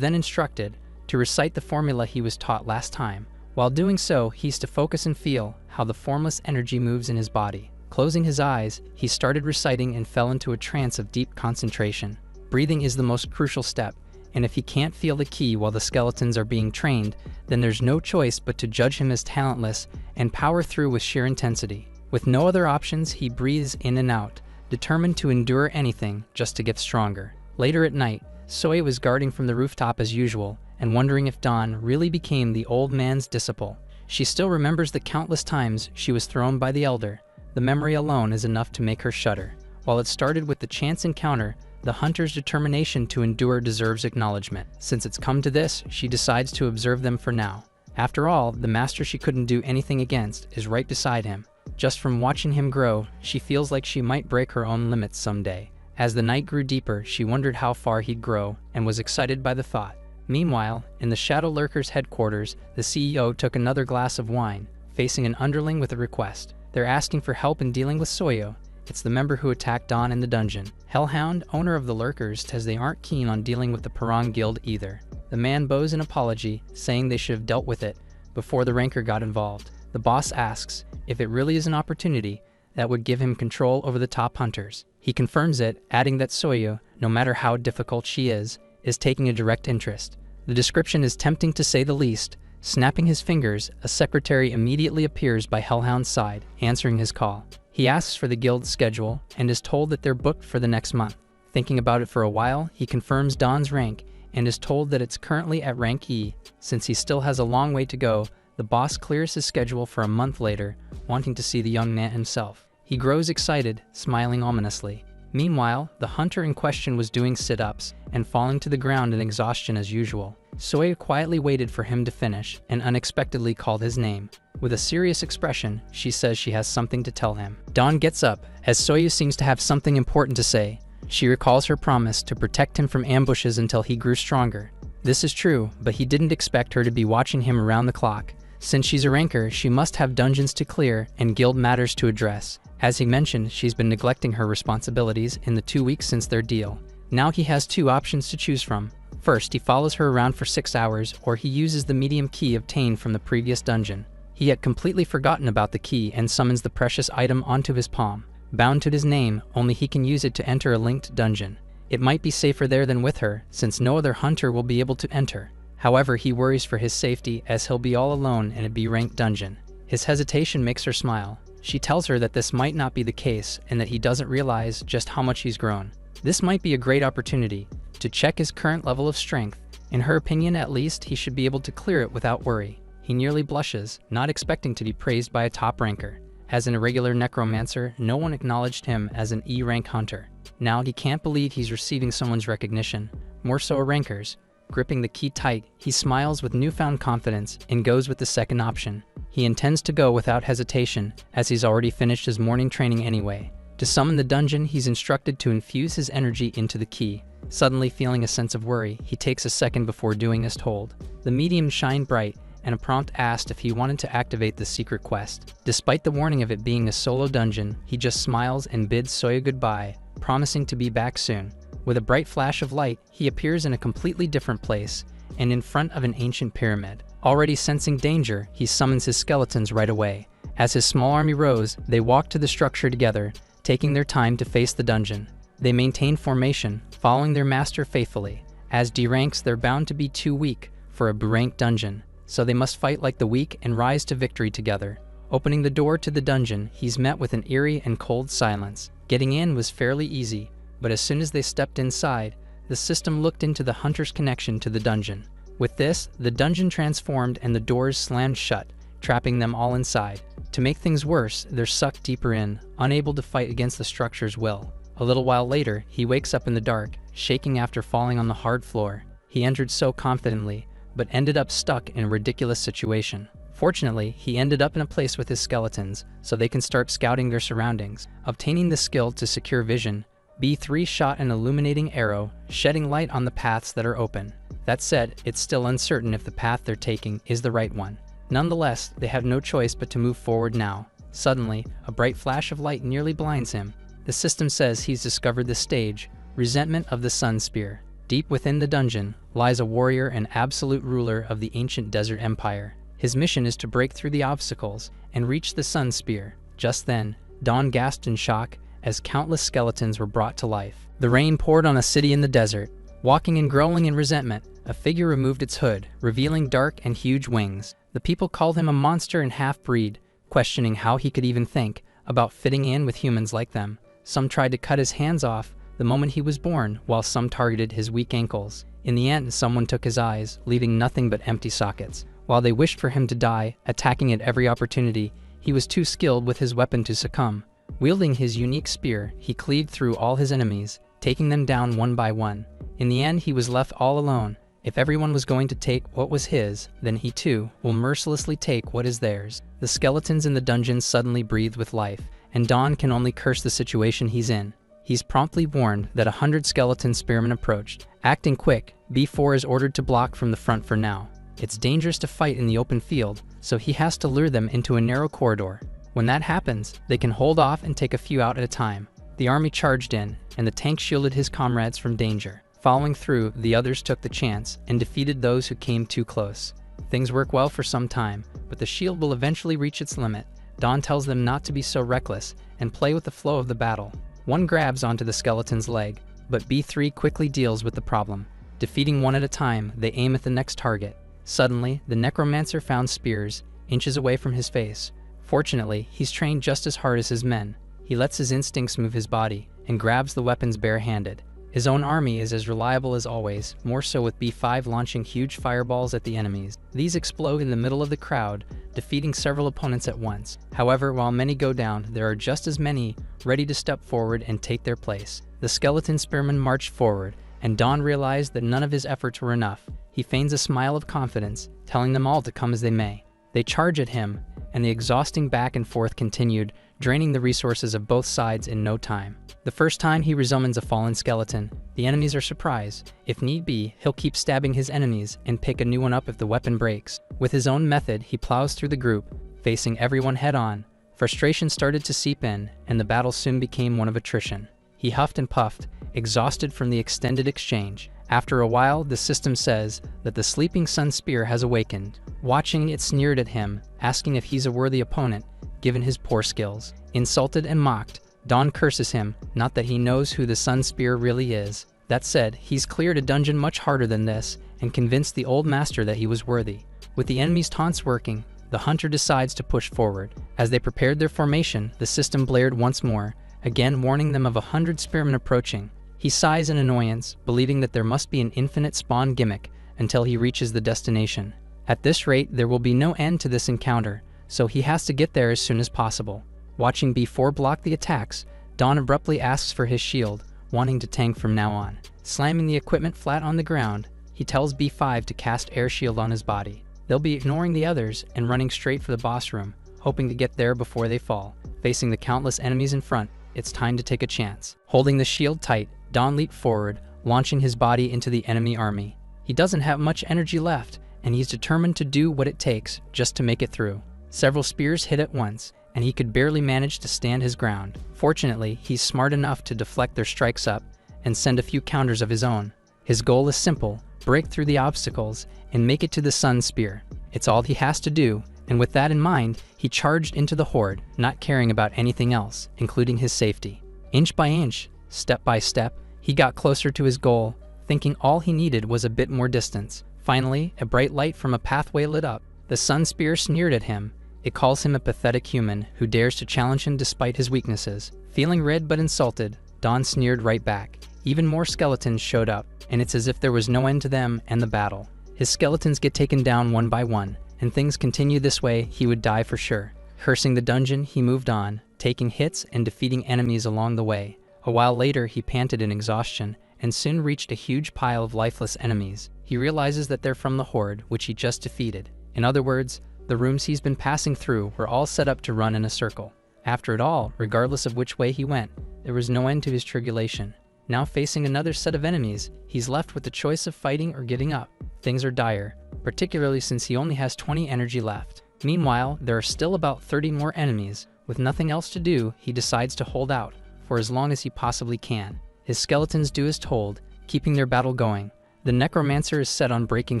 then instructed to recite the formula he was taught last time. While doing so, he's to focus and feel how the formless energy moves in his body. Closing his eyes, he started reciting and fell into a trance of deep concentration. Breathing is the most crucial step, and if he can't feel the key while the skeletons are being trained, then there's no choice but to judge him as talentless and power through with sheer intensity. With no other options, he breathes in and out, determined to endure anything just to get stronger. Later at night, Soya was guarding from the rooftop as usual and wondering if Dawn really became the old man's disciple. She still remembers the countless times she was thrown by the elder. The memory alone is enough to make her shudder. While it started with the chance encounter, the hunter's determination to endure deserves acknowledgement. Since it's come to this, she decides to observe them for now. After all, the master she couldn't do anything against is right beside him. Just from watching him grow, she feels like she might break her own limits someday. As the night grew deeper, she wondered how far he'd grow and was excited by the thought. Meanwhile, in the Shadow Lurkers' headquarters, the CEO took another glass of wine, facing an underling with a request. They're asking for help in dealing with Soyo. It's the member who attacked Dawn in the dungeon. Hellhound, owner of the Lurkers, says they aren't keen on dealing with the Parang Guild either. The man bows an apology, saying they should have dealt with it before the ranker got involved. The boss asks if it really is an opportunity that would give him control over the top hunters. He confirms it, adding that Soyo, no matter how difficult she is taking a direct interest. The description is tempting to say the least. Snapping his fingers, a secretary immediately appears by Hellhound's side, answering his call. He asks for the guild's schedule and is told that they're booked for the next month. Thinking about it for a while, he confirms Dawn's rank and is told that it's currently at rank E. Since he still has a long way to go, the boss clears his schedule for a month later, wanting to see the young man himself. He grows excited, smiling ominously. Meanwhile, the hunter in question was doing sit-ups and falling to the ground in exhaustion as usual. Soya quietly waited for him to finish and unexpectedly called his name. With a serious expression, she says she has something to tell him. Dawn gets up, as Soya seems to have something important to say. She recalls her promise to protect him from ambushes until he grew stronger. This is true, but he didn't expect her to be watching him around the clock. Since she's a ranker, she must have dungeons to clear and guild matters to address. As he mentioned, she's been neglecting her responsibilities in the 2 weeks since their deal. Now he has two options to choose from. First, he follows her around for 6 hours, or he uses the medium key obtained from the previous dungeon. He had completely forgotten about the key and summons the precious item onto his palm. Bound to his name, only he can use it to enter a linked dungeon. It might be safer there than with her, since no other hunter will be able to enter. However, he worries for his safety as he'll be all alone in a B-ranked dungeon. His hesitation makes her smile. She tells her that this might not be the case and that he doesn't realize just how much he's grown. This might be a great opportunity to check his current level of strength. In her opinion, at least, he should be able to clear it without worry. He nearly blushes, not expecting to be praised by a top ranker. As an irregular necromancer, no one acknowledged him as an E-rank hunter. Now he can't believe he's receiving someone's recognition, more so a ranker's. Gripping the key tight, he smiles with newfound confidence and goes with the second option. He intends to go without hesitation, as he's already finished his morning training anyway. To summon the dungeon, he's instructed to infuse his energy into the key. Suddenly feeling a sense of worry, he takes a second before doing as told. The medium shined bright, and a prompt asked if he wanted to activate the secret quest. Despite the warning of it being a solo dungeon, he just smiles and bids Soya goodbye, promising to be back soon. With a bright flash of light, he appears in a completely different place, and in front of an ancient pyramid. Already sensing danger, he summons his skeletons right away. As his small army rose, they walk to the structure together, taking their time to face the dungeon. They maintain formation, following their master faithfully. As D ranks, they're bound to be too weak for a B-ranked dungeon, so they must fight like the weak and rise to victory together. Opening the door to the dungeon, he's met with an eerie and cold silence. Getting in was fairly easy, but as soon as they stepped inside, the system looked into the hunter's connection to the dungeon. With this, the dungeon transformed and the doors slammed shut, trapping them all inside. To make things worse, they're sucked deeper in, unable to fight against the structure's will. A little while later, he wakes up in the dark, shaking after falling on the hard floor. He entered so confidently, but ended up stuck in a ridiculous situation. Fortunately, he ended up in a place with his skeletons, so they can start scouting their surroundings. Obtaining the skill to secure vision, B3 shot an illuminating arrow, shedding light on the paths that are open. That said, it's still uncertain if the path they're taking is the right one. Nonetheless, they have no choice but to move forward now. Suddenly, a bright flash of light nearly blinds him. The system says he's discovered the stage, Resentment of the Sun Spear. Deep within the dungeon lies a warrior and absolute ruler of the ancient desert empire. His mission is to break through the obstacles and reach the Sun Spear. Just then, Dawn gasped in shock as countless skeletons were brought to life. The rain poured on a city in the desert. Walking and growling in resentment, a figure removed its hood, revealing dark and huge wings. The people called him a monster and half-breed, questioning how he could even think about fitting in with humans like them. Some tried to cut his hands off the moment he was born, while some targeted his weak ankles. In the end, someone took his eyes, leaving nothing but empty sockets. While they wished for him to die, attacking at every opportunity, he was too skilled with his weapon to succumb. Wielding his unique spear, he cleaved through all his enemies, taking them down one by one. In the end, he was left all alone. If everyone was going to take what was his, then he too will mercilessly take what is theirs. The skeletons in the dungeon suddenly breathed with life, and Dawn can only curse the situation he's in. He's promptly warned that 100 skeleton spearmen approached. Acting quick, B4 is ordered to block from the front for now. It's dangerous to fight in the open field, so he has to lure them into a narrow corridor. When that happens, they can hold off and take a few out at a time. The army charged in, and the tank shielded his comrades from danger. Following through, the others took the chance and defeated those who came too close. Things work well for some time, but the shield will eventually reach its limit. Dawn tells them not to be so reckless and play with the flow of the battle. One grabs onto the skeleton's leg, but B3 quickly deals with the problem. Defeating one at a time, they aim at the next target. Suddenly, the necromancer found spears inches away from his face. Fortunately, he's trained just as hard as his men. He lets his instincts move his body and grabs the weapons barehanded. His own army is as reliable as always, more so with B5 launching huge fireballs at the enemies. These explode in the middle of the crowd, defeating several opponents at once. However, while many go down, there are just as many ready to step forward and take their place. The skeleton spearmen marched forward, and Dawn realized that none of his efforts were enough. He feigns a smile of confidence, telling them all to come as they may. They charge at him, and the exhausting back and forth continued, draining the resources of both sides in no time. The first time he resummons a fallen skeleton, the enemies are surprised. If need be, he'll keep stabbing his enemies and pick a new one up if the weapon breaks. With his own method, he plows through the group, facing everyone head-on. Frustration started to seep in, and the battle soon became one of attrition. He huffed and puffed, exhausted from the extended exchange. After a while, the system says that the sleeping sun spear has awakened. Watching it sneered at him, asking if he's a worthy opponent, given his poor skills. Insulted and mocked, Dawn curses him, not that he knows who the sun spear really is. That said, he's cleared a dungeon much harder than this, and convinced the old master that he was worthy. With the enemy's taunts working, the hunter decides to push forward. As they prepared their formation, the system blared once more, again warning them of 100 spearmen approaching. He sighs in annoyance, believing that there must be an infinite spawn gimmick until he reaches the destination. At this rate, there will be no end to this encounter, so he has to get there as soon as possible. Watching B4 block the attacks, Dawn abruptly asks for his shield, wanting to tank from now on. Slamming the equipment flat on the ground, he tells B5 to cast air shield on his body. They'll be ignoring the others and running straight for the boss room, hoping to get there before they fall. Facing the countless enemies in front, it's time to take a chance. Holding the shield tight, Dawn leaped forward, launching his body into the enemy army. He doesn't have much energy left, and he's determined to do what it takes just to make it through. Several spears hit at once, and he could barely manage to stand his ground. Fortunately, he's smart enough to deflect their strikes up and send a few counters of his own. His goal is simple: break through the obstacles and make it to the sun spear. It's all he has to do, and with that in mind, he charged into the horde, not caring about anything else, including his safety. Inch by inch, step by step, he got closer to his goal, thinking all he needed was a bit more distance. Finally, a bright light from a pathway lit up. The sun spear sneered at him. It calls him a pathetic human who dares to challenge him despite his weaknesses. Feeling red but insulted, Dawn sneered right back. Even more skeletons showed up, and it's as if there was no end to them and the battle. His skeletons get taken down one by one, and things continue this way, he would die for sure. Cursing the dungeon, he moved on, taking hits and defeating enemies along the way. A while later, he panted in exhaustion and soon reached a huge pile of lifeless enemies. He realizes that they're from the horde, which he just defeated. In other words, the rooms he's been passing through were all set up to run in a circle. After it all, regardless of which way he went, there was no end to his tribulation. Now facing another set of enemies, he's left with the choice of fighting or giving up. Things are dire, particularly since he only has 20 energy left. Meanwhile, there are still about 30 more enemies. With nothing else to do, he decides to hold out for as long as he possibly can. His skeletons do as told, keeping their battle going. The necromancer is set on breaking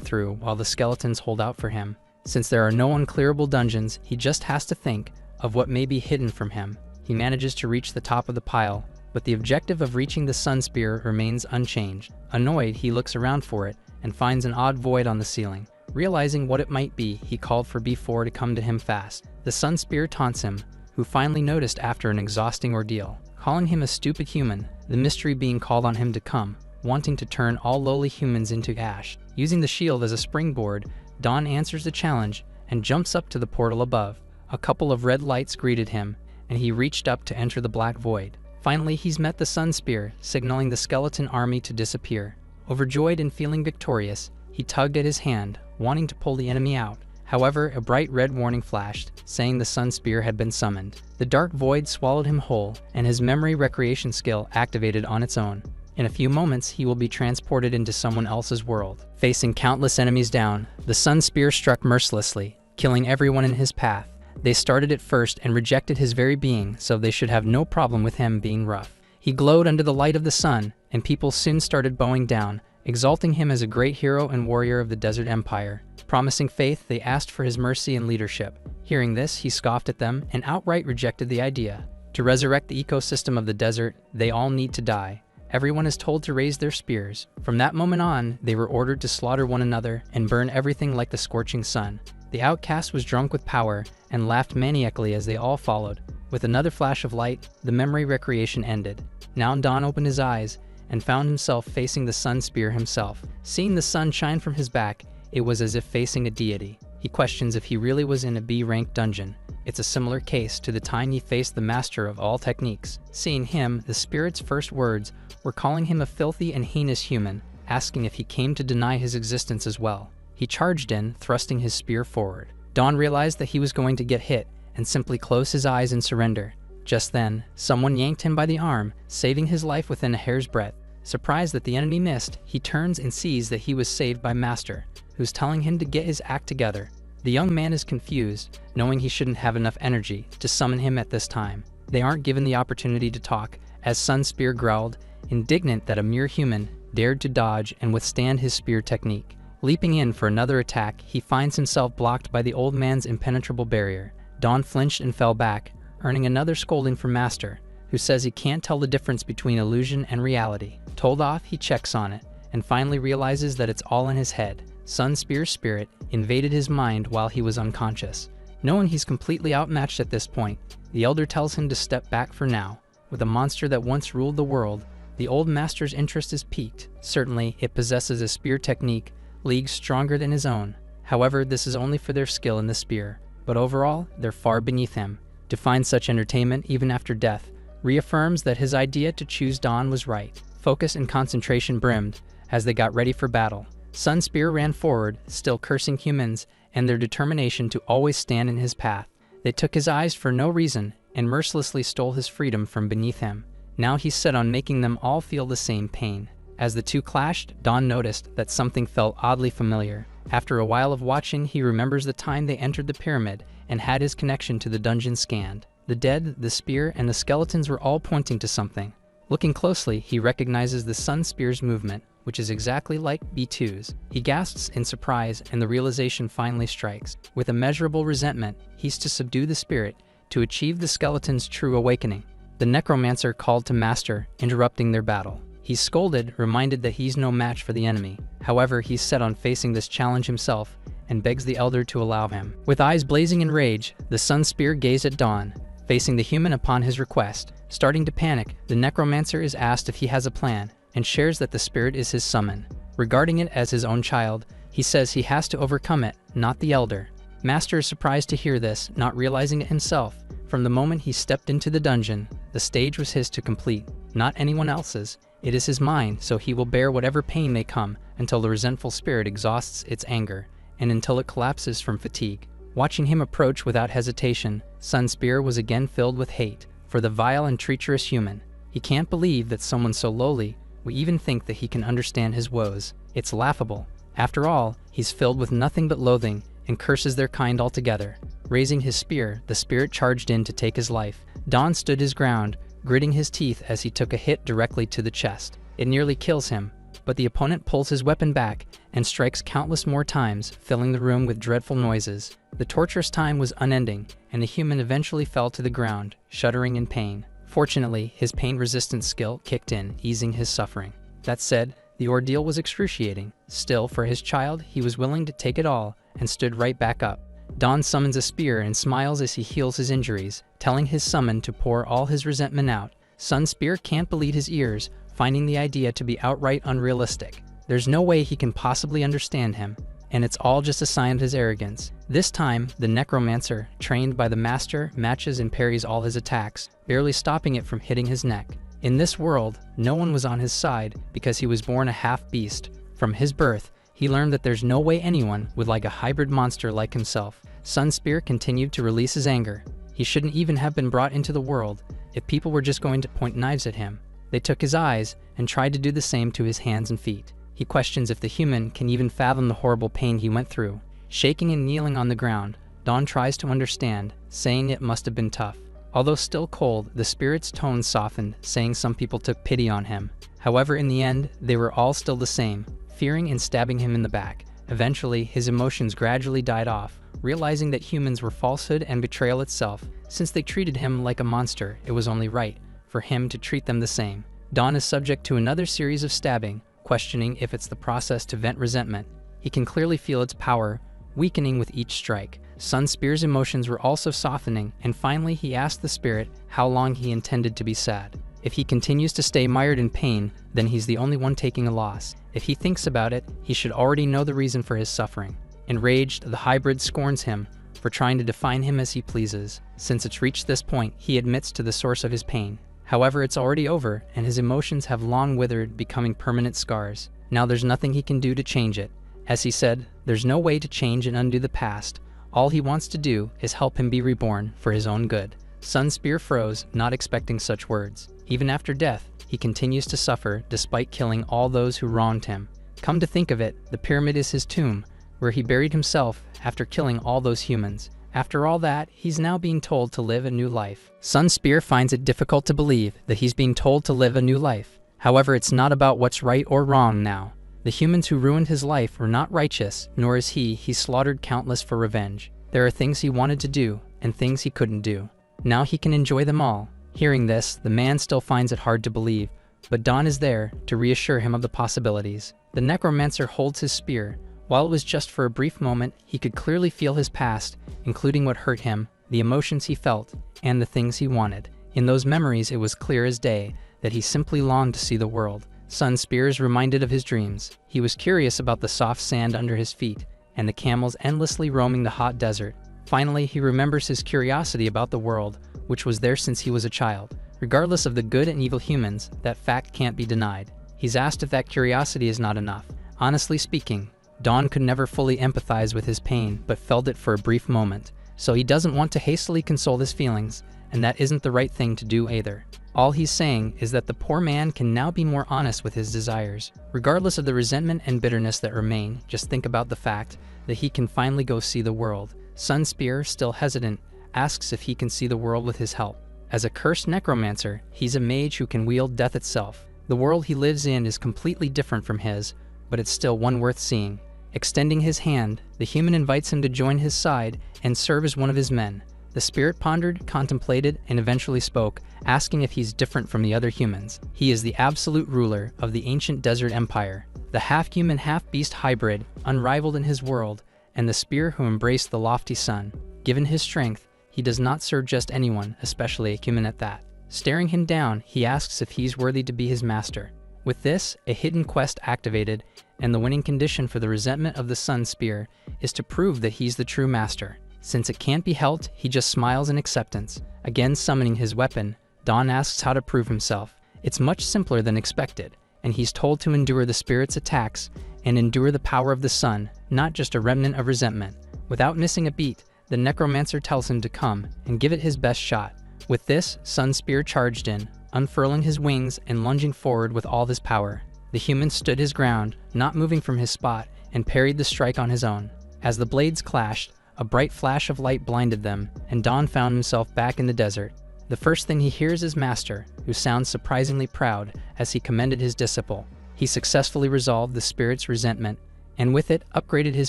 through while the skeletons hold out for him. Since there are no unclearable dungeons, he just has to think of what may be hidden from him. He manages to reach the top of the pile, but the objective of reaching the sun spear remains unchanged. Annoyed, he looks around for it and finds an odd void on the ceiling. Realizing what it might be, he called for B4 to come to him fast. The sun spear taunts him, who finally noticed after an exhausting ordeal, calling him a stupid human, the mystery being called on him to come, wanting to turn all lowly humans into ash. Using the shield as a springboard, Dawn answers the challenge and jumps up to the portal above. A couple of red lights greeted him, and he reached up to enter the black void. Finally, he's met the sun spear, signaling the skeleton army to disappear. Overjoyed and feeling victorious, he tugged at his hand, wanting to pull the enemy out. However, a bright red warning flashed, saying the sun spear had been summoned. The dark void swallowed him whole, and his memory recreation skill activated on its own. In a few moments, he will be transported into someone else's world. Facing countless enemies down, the sun spear struck mercilessly, killing everyone in his path. They started it first and rejected his very being, so they should have no problem with him being rough. He glowed under the light of the sun, and people soon started bowing down, exalting him as a great hero and warrior of the Desert Empire. Promising faith, they asked for his mercy and leadership. Hearing this, he scoffed at them and outright rejected the idea. To resurrect the ecosystem of the desert, they all need to die. Everyone is told to raise their spears. From that moment on, they were ordered to slaughter one another and burn everything like the scorching sun. The outcast was drunk with power and laughed maniacally as they all followed. With another flash of light, the memory recreation ended. Now Dawn opened his eyes and found himself facing the sun spear himself. Seeing the sun shine from his back, it was as if facing a deity. He questions if he really was in a B-ranked dungeon. It's a similar case to the time he faced the master of all techniques. Seeing him, the spirit's first words were calling him a filthy and heinous human, asking if he came to deny his existence as well. He charged in, thrusting his spear forward. Dawn realized that he was going to get hit and simply closed his eyes in surrender. Just then, someone yanked him by the arm, saving his life within a hair's breadth. Surprised that the enemy missed, he turns and sees that he was saved by Master, who's telling him to get his act together. The young man is confused, knowing he shouldn't have enough energy to summon him at this time. They aren't given the opportunity to talk, as Sun Spear growled, indignant that a mere human dared to dodge and withstand his spear technique. Leaping in for another attack, he finds himself blocked by the old man's impenetrable barrier. Dawn flinched and fell back, earning another scolding from Master, who says he can't tell the difference between illusion and reality. Told off, he checks on it, and finally realizes that it's all in his head. Sun Spear's spirit invaded his mind while he was unconscious. Knowing he's completely outmatched at this point, the Elder tells him to step back for now. With a monster that once ruled the world, the old master's interest is piqued. Certainly, it possesses a spear technique leagues stronger than his own. However, this is only for their skill in the spear, but overall, they're far beneath him. To find such entertainment even after death reaffirms that his idea to choose Dawn was right. Focus and concentration brimmed as they got ready for battle. Sun Spear ran forward, still cursing humans and their determination to always stand in his path. They took his eyes for no reason and mercilessly stole his freedom from beneath him. Now he's set on making them all feel the same pain. As the two clashed, Dawn noticed that something felt oddly familiar. After a while of watching, he remembers the time they entered the pyramid and had his connection to the dungeon scanned. The dead, the spear, and the skeletons were all pointing to something. Looking closely, he recognizes the Sun Spear's movement, which is exactly like B2's. He gasps in surprise, and the realization finally strikes. With immeasurable resentment, he's to subdue the spirit to achieve the skeleton's true awakening. The necromancer called to Master, interrupting their battle. He's scolded, reminded that he's no match for the enemy. However, he's set on facing this challenge himself and begs the Elder to allow him. With eyes blazing in rage, the Sun Spear gazed at Dawn, facing the human upon his request. Starting to panic, the necromancer is asked if he has a plan and shares that the spirit is his summon. Regarding it as his own child, he says he has to overcome it, not the Elder. Master is surprised to hear this, not realizing it himself. From the moment he stepped into the dungeon, the stage was his to complete. not anyone else's. It is his mind, so he will bear whatever pain may come until the resentful spirit exhausts its anger, and until it collapses from fatigue. Watching him approach without hesitation, Sun Spear was again filled with hate for the vile and treacherous human. He can't believe that someone so lowly would even think that he can understand his woes. It's laughable. After all, he's filled with nothing but loathing and curses their kind altogether. Raising his spear, the spirit charged in to take his life. Don stood his ground, gritting his teeth as he took a hit directly to the chest. It nearly kills him, but the opponent pulls his weapon back and strikes countless more times, filling the room with dreadful noises. The torturous time was unending, and the human eventually fell to the ground, shuddering in pain. Fortunately, his pain-resistant skill kicked in, easing his suffering. That said, the ordeal was excruciating. Still, for his child, he was willing to take it all and stood right back up. Don summons a spear and smiles as he heals his injuries, telling his summon to pour all his resentment out. Sun Spear can't believe his ears, finding the idea to be outright unrealistic. There's no way he can possibly understand him, and it's all just a sign of his arrogance. This time, the necromancer, trained by the master, matches and parries all his attacks, barely stopping it from hitting his neck. In this world, no one was on his side because he was born a half-beast. From his birth, he learned that there's no way anyone would like a hybrid monster like himself. Sun Spear continued to release his anger. He shouldn't even have been brought into the world if people were just going to point knives at him. They took his eyes and tried to do the same to his hands and feet. He questions if the human can even fathom the horrible pain he went through. Shaking and kneeling on the ground, Dawn tries to understand, saying it must have been tough. Although still cold, the spirit's tone softened, saying some people took pity on him. However, in the end, they were all still the same, fearing and stabbing him in the back. Eventually, his emotions gradually died off, realizing that humans were falsehood and betrayal itself. Since they treated him like a monster, it was only right for him to treat them the same. Dawn is subject to another series of stabbing, questioning if it's the process to vent resentment. He can clearly feel its power weakening with each strike. Sun Spear's emotions were also softening, and finally he asked the spirit how long he intended to be sad. If he continues to stay mired in pain, then he's the only one taking a loss. If he thinks about it, he should already know the reason for his suffering. Enraged, the hybrid scorns him for trying to define him as he pleases. Since it's reached this point, he admits to the source of his pain. However, it's already over, and his emotions have long withered, becoming permanent scars. Now there's nothing he can do to change it. As he said, there's no way to change and undo the past. All he wants to do is help him be reborn for his own good. Sun Spear froze, not expecting such words. Even after death, he continues to suffer despite killing all those who wronged him. Come to think of it, the pyramid is his tomb, where he buried himself after killing all those humans. After all that, he's now being told to live a new life. Sun Spear finds it difficult to believe that he's being told to live a new life. However, it's not about what's right or wrong now. The humans who ruined his life were not righteous, nor is he slaughtered countless for revenge. There are things he wanted to do, and things he couldn't do. Now he can enjoy them all. Hearing this, the man still finds it hard to believe, but Dawn is there to reassure him of the possibilities. The necromancer holds his spear. While it was just for a brief moment, he could clearly feel his past, including what hurt him, the emotions he felt, and the things he wanted. In those memories, it was clear as day that he simply longed to see the world. Sun Spear is reminded of his dreams. He was curious about the soft sand under his feet and the camels endlessly roaming the hot desert. Finally, he remembers his curiosity about the world, which was there since he was a child. Regardless of the good and evil humans, that fact can't be denied. He's asked if that curiosity is not enough. Honestly speaking, Dawn could never fully empathize with his pain, but felt it for a brief moment. So he doesn't want to hastily console his feelings, and that isn't the right thing to do either. All he's saying is that the poor man can now be more honest with his desires. Regardless of the resentment and bitterness that remain, just think about the fact that he can finally go see the world. Sun Spear, still hesitant, asks if he can see the world with his help. As a cursed necromancer, he's a mage who can wield death itself. The world he lives in is completely different from his, but it's still one worth seeing. Extending his hand, the human invites him to join his side and serve as one of his men. The spirit pondered, contemplated, and eventually spoke, asking if he's different from the other humans. He is the absolute ruler of the ancient desert empire, the half-human, half-beast hybrid, unrivaled in his world, and the spear who embraced the lofty sun. Given his strength, he does not serve just anyone, especially a human at that. Staring him down, he asks if he's worthy to be his master. With this, a hidden quest activated, and the winning condition for the resentment of the Sun Spear is to prove that he's the true master. Since it can't be helped, he just smiles in acceptance. Again summoning his weapon, Dawn asks how to prove himself. It's much simpler than expected, and he's told to endure the spirit's attacks and endure the power of the sun, not just a remnant of resentment. Without missing a beat, the necromancer tells him to come and give it his best shot. With this, Sun Spear charged in, unfurling his wings and lunging forward with all his power. The human stood his ground, not moving from his spot, and parried the strike on his own. As the blades clashed, a bright flash of light blinded them, and Don found himself back in the desert. The first thing he hears is Master, who sounds surprisingly proud as he commended his disciple. He successfully resolved the spirit's resentment, and with it upgraded his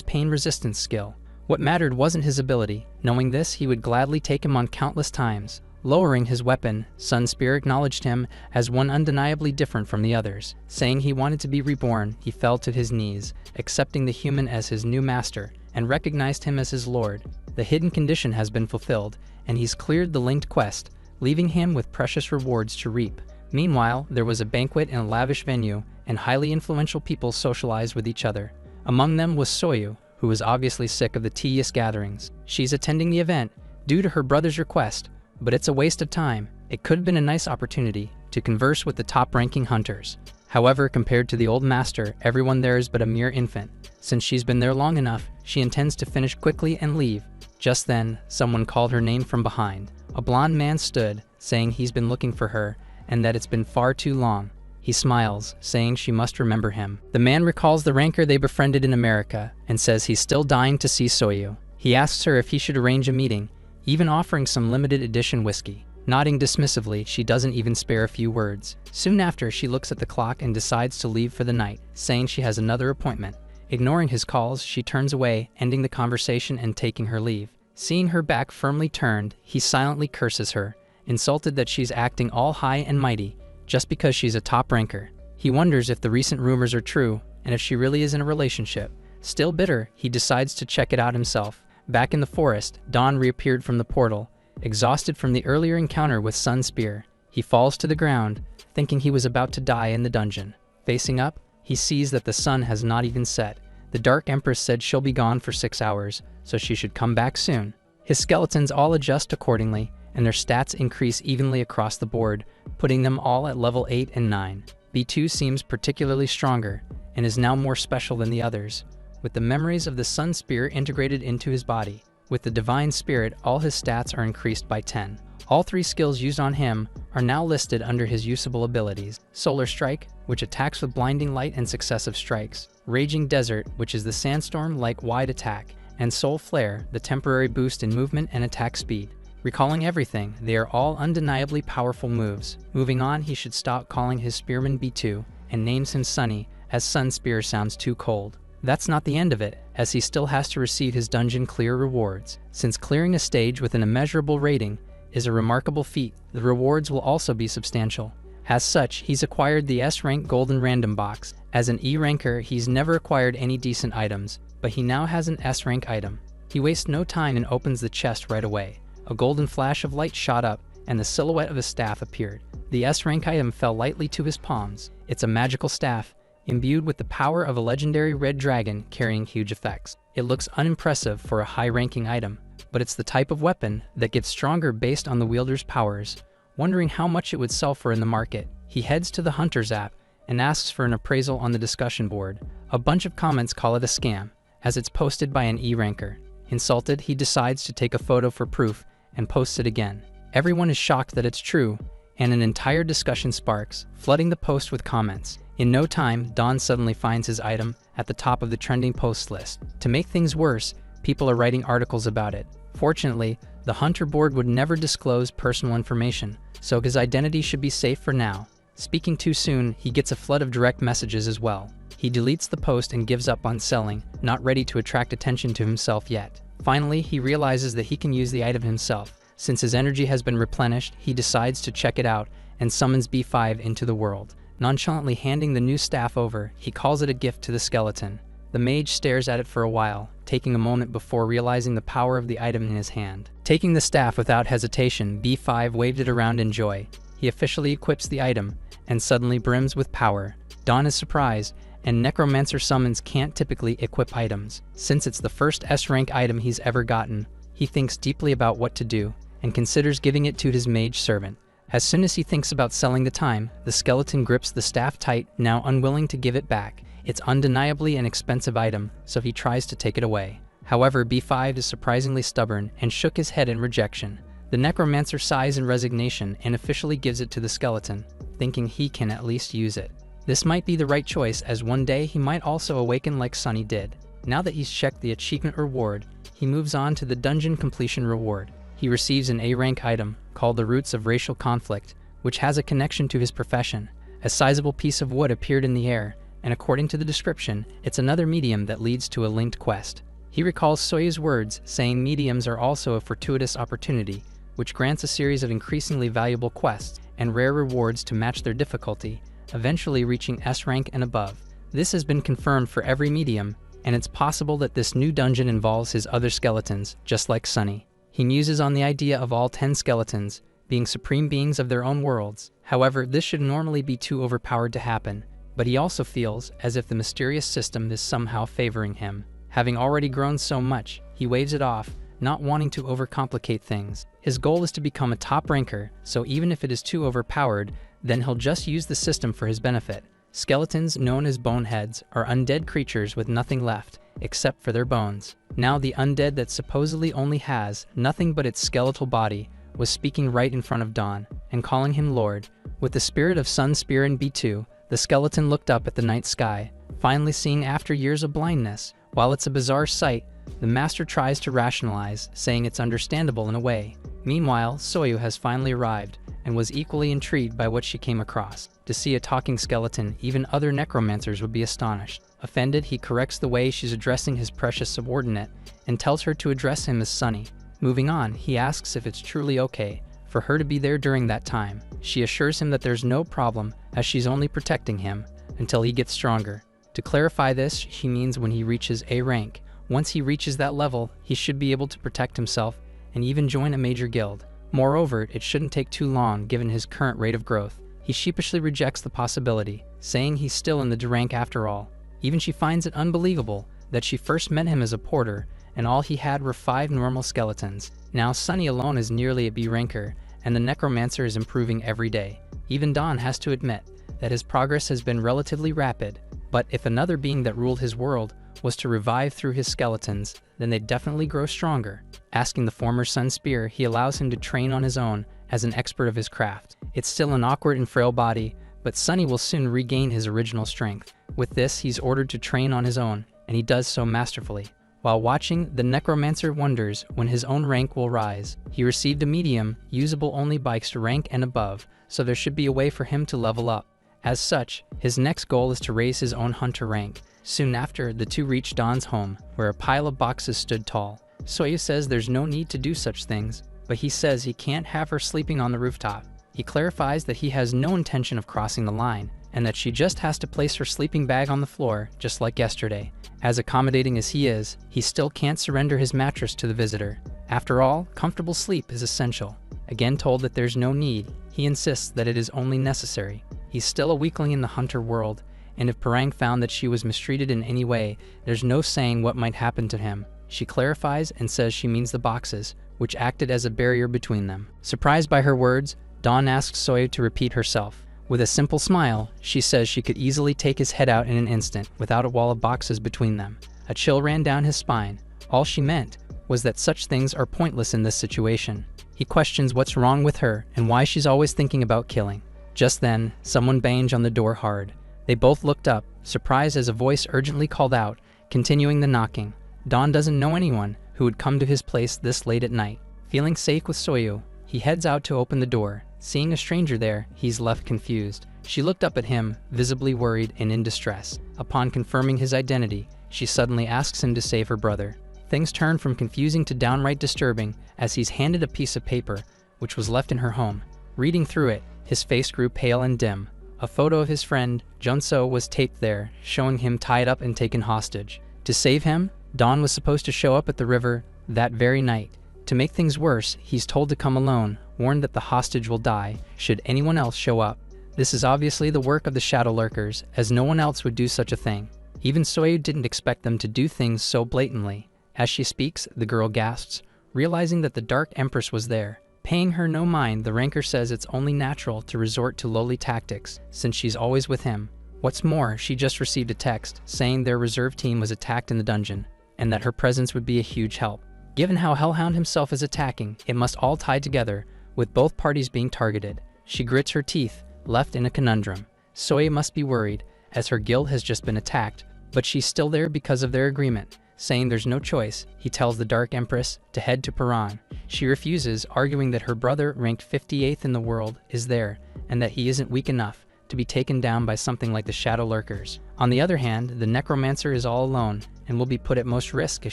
pain resistance skill. What mattered wasn't his ability. Knowing this, he would gladly take him on countless times. Lowering his weapon, Sun Spear acknowledged him as one undeniably different from the others. Saying he wanted to be reborn, he fell to his knees, accepting the human as his new master, and recognized him as his lord. The hidden condition has been fulfilled, and he's cleared the linked quest, leaving him with precious rewards to reap. Meanwhile, there was a banquet in a lavish venue, and highly influential people socialized with each other. Among them was Soyu, who was obviously sick of the tedious gatherings. She's attending the event due to her brother's request, but it's a waste of time. It could have been a nice opportunity to converse with the top-ranking hunters. However, compared to the old master, everyone there is but a mere infant. Since she's been there long enough, she intends to finish quickly and leave. Just then, someone called her name from behind. A blond man stood, saying he's been looking for her, and that it's been far too long. He smiles, saying she must remember him. The man recalls the rancor they befriended in America, and says he's still dying to see Soyu. He asks her if he should arrange a meeting, even offering some limited edition whiskey. Nodding dismissively, she doesn't even spare a few words. Soon after, she looks at the clock and decides to leave for the night, saying she has another appointment. Ignoring his calls, she turns away, ending the conversation and taking her leave. Seeing her back firmly turned, he silently curses her, insulted that she's acting all high and mighty, just because she's a top ranker. He wonders if the recent rumors are true, and if she really is in a relationship. Still bitter, he decides to check it out himself. Back in the forest, Dawn reappeared from the portal, exhausted from the earlier encounter with Sun Spear. He falls to the ground, thinking he was about to die in the dungeon. Facing up, he sees that the sun has not even set. The Dark Empress said she'll be gone for 6 hours, so she should come back soon. His skeletons all adjust accordingly, and their stats increase evenly across the board, putting them all at level 8 and 9. B2 seems particularly stronger, and is now more special than the others, with the memories of the Sun Spear integrated into his body. With the Divine Spirit, all his stats are increased by 10. All 3 skills used on him are now listed under his usable abilities. Solar Strike, which attacks with blinding light and successive strikes. Raging Desert, which is the sandstorm-like wide attack. And Soul Flare, the temporary boost in movement and attack speed. Recalling everything, they are all undeniably powerful moves. Moving on, he should stop calling his spearman B2 and names him Sunny, as Sun Spear sounds too cold. That's not the end of it, as he still has to receive his dungeon clear rewards. Since clearing a stage with an immeasurable rating is a remarkable feat, the rewards will also be substantial. As such, he's acquired the S-rank Golden Random Box. As an E-ranker, he's never acquired any decent items, but he now has an S-rank item. He wastes no time and opens the chest right away. A golden flash of light shot up, and the silhouette of a staff appeared. The S-rank item fell lightly to his palms. It's a magical staff, imbued with the power of a legendary red dragon carrying huge effects. It looks unimpressive for a high-ranking item, but it's the type of weapon that gets stronger based on the wielder's powers. Wondering how much it would sell for in the market, he heads to the Hunters app and asks for an appraisal on the discussion board. A bunch of comments call it a scam, as it's posted by an E-ranker. Insulted, he decides to take a photo for proof and posts it again. Everyone is shocked that it's true, and an entire discussion sparks, flooding the post with comments. In no time, Don suddenly finds his item at the top of the trending posts list. To make things worse, people are writing articles about it. Fortunately, the Hunter board would never disclose personal information, so his identity should be safe for now. Speaking too soon, he gets a flood of direct messages as well. He deletes the post and gives up on selling, not ready to attract attention to himself yet. Finally, he realizes that he can use the item himself. Since his energy has been replenished, he decides to check it out and summons B5 into the world. Nonchalantly handing the new staff over, he calls it a gift to the skeleton. The mage stares at it for a while, taking a moment before realizing the power of the item in his hand. Taking the staff without hesitation, B5 waved it around in joy. He officially equips the item, and suddenly brims with power. Dawn is surprised, and Necromancer summons can't typically equip items. Since it's the first S-rank item he's ever gotten, he thinks deeply about what to do, and considers giving it to his mage servant. As soon as he thinks about selling the time, the skeleton grips the staff tight, now unwilling to give it back. It's undeniably an expensive item, so he tries to take it away. However, B5 is surprisingly stubborn and shook his head in rejection. The necromancer sighs in resignation and officially gives it to the skeleton, thinking he can at least use it. This might be the right choice, as one day he might also awaken like Sunny did. Now that he's checked the achievement reward, he moves on to the dungeon completion reward. He receives an A-rank item called the Roots of Racial Conflict, which has a connection to his profession. A sizable piece of wood appeared in the air, and according to the description, it's another medium that leads to a linked quest. He recalls Soyu's words, saying mediums are also a fortuitous opportunity, which grants a series of increasingly valuable quests and rare rewards to match their difficulty, eventually reaching S rank and above. This has been confirmed for every medium, and it's possible that this new dungeon involves his other skeletons, just like Sunny. He muses on the idea of all 10 skeletons being supreme beings of their own worlds. However, this should normally be too overpowered to happen, but he also feels as if the mysterious system is somehow favoring him. Having already grown so much, he waves it off, not wanting to overcomplicate things. His goal is to become a top ranker, so even if it is too overpowered, then he'll just use the system for his benefit. Skeletons, known as boneheads, are undead creatures with nothing left, except for their bones. Now the undead that supposedly only has nothing but its skeletal body was speaking right in front of Dawn, and calling him Lord. With the spirit of Sun Spear in B2, the skeleton looked up at the night sky, finally seeing after years of blindness. While it's a bizarre sight, the master tries to rationalize, saying it's understandable in a way. Meanwhile, Soyu has finally arrived, and was equally intrigued by what she came across. To see a talking skeleton, even other necromancers would be astonished. Offended, he corrects the way she's addressing his precious subordinate, and tells her to address him as Sunny. Moving on, he asks if it's truly okay for her to be there during that time. She assures him that there's no problem, as she's only protecting him until he gets stronger. To clarify this, she means when he reaches A rank. Once he reaches that level, he should be able to protect himself and even join a major guild. Moreover, it shouldn't take too long given his current rate of growth. He sheepishly rejects the possibility, saying he's still in the D rank after all. Even she finds it unbelievable that she first met him as a porter, and all he had were 5 normal skeletons. Now Sunny alone is nearly a B ranker, and the necromancer is improving every day. Even Dawn has to admit that his progress has been relatively rapid, but if another being that ruled his world was to revive through his skeletons, then they'd definitely grow stronger. Asking the former Sun Spear, he allows him to train on his own as an expert of his craft. It's still an awkward and frail body, but Sunny will soon regain his original strength. With this, he's ordered to train on his own, and he does so masterfully. While watching, the necromancer wonders when his own rank will rise. He received a medium, usable only by rank and above, so there should be a way for him to level up. As such, his next goal is to raise his own hunter rank. Soon after, the two reach Dawn's home, where a pile of boxes stood tall. Soyu says there's no need to do such things, but he says he can't have her sleeping on the rooftop. He clarifies that he has no intention of crossing the line, and that she just has to place her sleeping bag on the floor, just like yesterday. As accommodating as he is, he still can't surrender his mattress to the visitor. After all, comfortable sleep is essential. Again told that there's no need, he insists that it is only necessary. He's still a weakling in the hunter world, and if Parang found that she was mistreated in any way, there's no saying what might happen to him. She clarifies and says she means the boxes, which acted as a barrier between them. Surprised by her words, Dawn asks Soyu to repeat herself. With a simple smile, she says she could easily take his head out in an instant without a wall of boxes between them. A chill ran down his spine. All she meant was that such things are pointless in this situation. He questions what's wrong with her and why she's always thinking about killing. Just then, someone banged on the door hard. They both looked up, surprised as a voice urgently called out, continuing the knocking. Dawn doesn't know anyone who would come to his place this late at night. Feeling safe with Soyu, he heads out to open the door. Seeing a stranger there, he's left confused. She looked up at him, visibly worried and in distress. Upon confirming his identity, she suddenly asks him to save her brother. Things turn from confusing to downright disturbing as he's handed a piece of paper, which was left in her home. Reading through it, his face grew pale and dim. A photo of his friend, Junso, was taped there, showing him tied up and taken hostage. To save him, Dawn was supposed to show up at the river that very night. To make things worse, he's told to come alone, warned that the hostage will die should anyone else show up. This is obviously the work of the Shadow Lurkers, as no one else would do such a thing. Even Soyu didn't expect them to do things so blatantly. As she speaks, the girl gasps, realizing that the Dark Empress was there. Paying her no mind, the ranker says it's only natural to resort to lowly tactics since she's always with him. What's more, she just received a text saying their reserve team was attacked in the dungeon and that her presence would be a huge help. Given how Hellhound himself is attacking, it must all tie together, with both parties being targeted. She grits her teeth, left in a conundrum. Soye must be worried, as her guild has just been attacked, but she's still there because of their agreement. Saying there's no choice, he tells the Dark Empress to head to Paran. She refuses, arguing that her brother, ranked 58th in the world, is there, and that he isn't weak enough to be taken down by something like the Shadow Lurkers. On the other hand, the Necromancer is all alone, and will be put at most risk if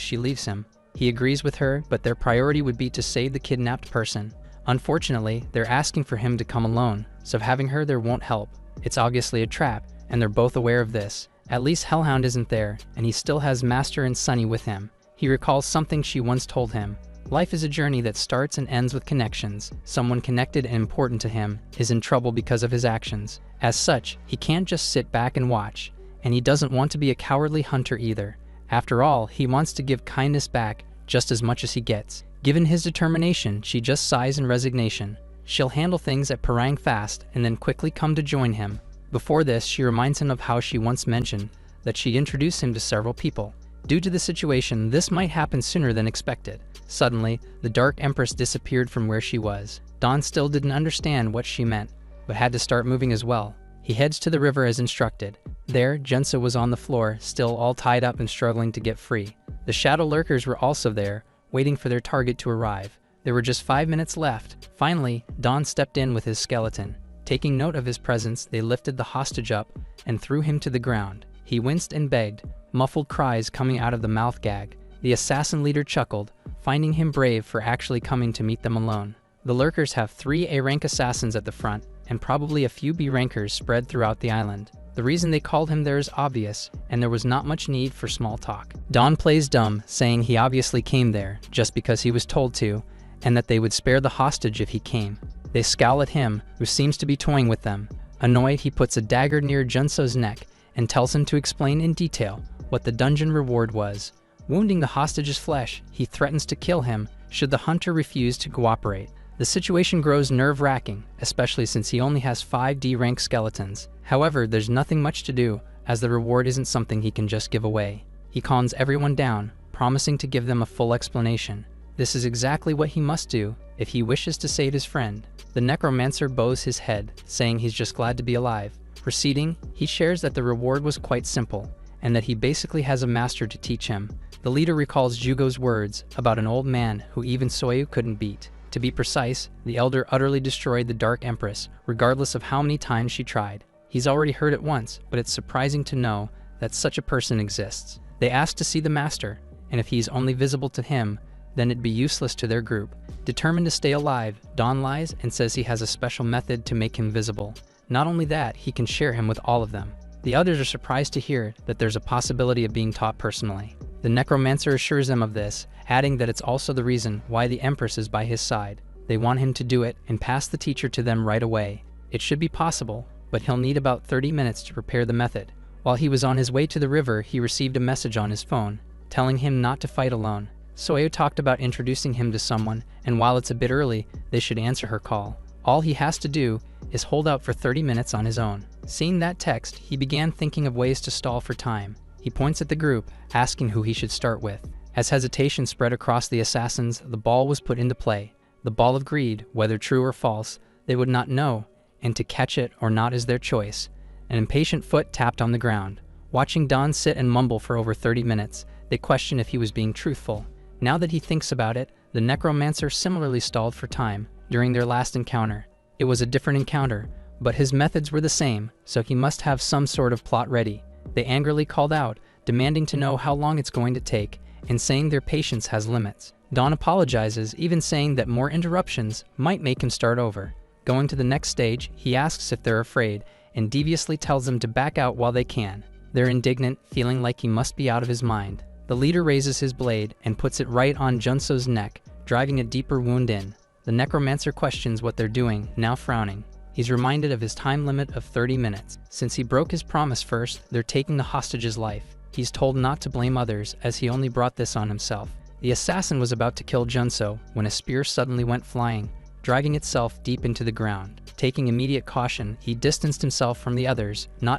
she leaves him. He agrees with her, but their priority would be to save the kidnapped person. Unfortunately, they're asking for him to come alone, so having her there won't help. It's obviously a trap, and they're both aware of this. At least Hellhound isn't there, and he still has Master and Sunny with him. He recalls something she once told him. Life is a journey that starts and ends with connections. Someone connected and important to him is in trouble because of his actions. As such, he can't just sit back and watch, and he doesn't want to be a cowardly hunter either. After all, he wants to give kindness back just as much as he gets. Given his determination, she just sighs in resignation. She'll handle things at Parang fast and then quickly come to join him. Before this, she reminds him of how she once mentioned that she introduced him to several people. Due to the situation, this might happen sooner than expected. Suddenly, the Dark Empress disappeared from where she was. Don still didn't understand what she meant, but had to start moving as well. He heads to the river as instructed. There, Junso was on the floor, still all tied up and struggling to get free. The Shadow Lurkers were also there, waiting for their target to arrive. There were just 5 minutes left. Finally, Don stepped in with his skeleton. Taking note of his presence, they lifted the hostage up and threw him to the ground. He winced and begged, muffled cries coming out of the mouth gag. The assassin leader chuckled, finding him brave for actually coming to meet them alone. The Lurkers have 3 A-rank assassins at the front, and probably a few B-rankers spread throughout the island. The reason they called him there is obvious, and there was not much need for small talk. Don plays dumb, saying he obviously came there just because he was told to, and that they would spare the hostage if he came. They scowl at him, who seems to be toying with them. Annoyed, he puts a dagger near Junso's neck and tells him to explain in detail what the dungeon reward was. Wounding the hostage's flesh, he threatens to kill him should the hunter refuse to cooperate. The situation grows nerve-wracking, especially since he only has 5 D-rank skeletons. However, there's nothing much to do, as the reward isn't something he can just give away. He calms everyone down, promising to give them a full explanation. This is exactly what he must do if he wishes to save his friend. The Necromancer bows his head, saying he's just glad to be alive. Proceeding, he shares that the reward was quite simple, and that he basically has a master to teach him. The leader recalls Jugo's words about an old man who even Soyu couldn't beat. To be precise, the elder utterly destroyed the Dark Empress, regardless of how many times she tried. He's already heard it once, but it's surprising to know that such a person exists. They ask to see the master, and if he's only visible to him, then it'd be useless to their group. Determined to stay alive, Don lies and says he has a special method to make him visible. Not only that, he can share him with all of them. The others are surprised to hear that there's a possibility of being taught personally. The Necromancer assures them of this, adding that it's also the reason why the Empress is by his side. They want him to do it and pass the teacher to them right away. It should be possible, but he'll need about 30 minutes to prepare the method. While he was on his way to the river, he received a message on his phone, telling him not to fight alone. Soyo talked about introducing him to someone, and while it's a bit early, they should answer her call. All he has to do is hold out for 30 minutes on his own. Seeing that text, he began thinking of ways to stall for time. He points at the group, asking who he should start with. As hesitation spread across the assassins, the ball was put into play. The ball of greed, whether true or false, they would not know, and to catch it or not is their choice. An impatient foot tapped on the ground. Watching Don sit and mumble for over 30 minutes, they question if he was being truthful. Now that he thinks about it, the Necromancer similarly stalled for time during their last encounter. It was a different encounter, but his methods were the same, so he must have some sort of plot ready. They angrily called out, demanding to know how long it's going to take, and saying their patience has limits. Don apologizes, even saying that more interruptions might make him start over. Going to the next stage, he asks if they're afraid, and deviously tells them to back out while they can. They're indignant, feeling like he must be out of his mind. The leader raises his blade and puts it right on Junso's neck, driving a deeper wound in. The Necromancer questions what they're doing, now frowning. He's reminded of his time limit of 30 minutes. Since he broke his promise first, they're taking the hostage's life. He's told not to blame others, as he only brought this on himself. The assassin was about to kill Junso when a spear suddenly went flying, dragging itself deep into the ground. Taking immediate caution, he distanced himself from the others, not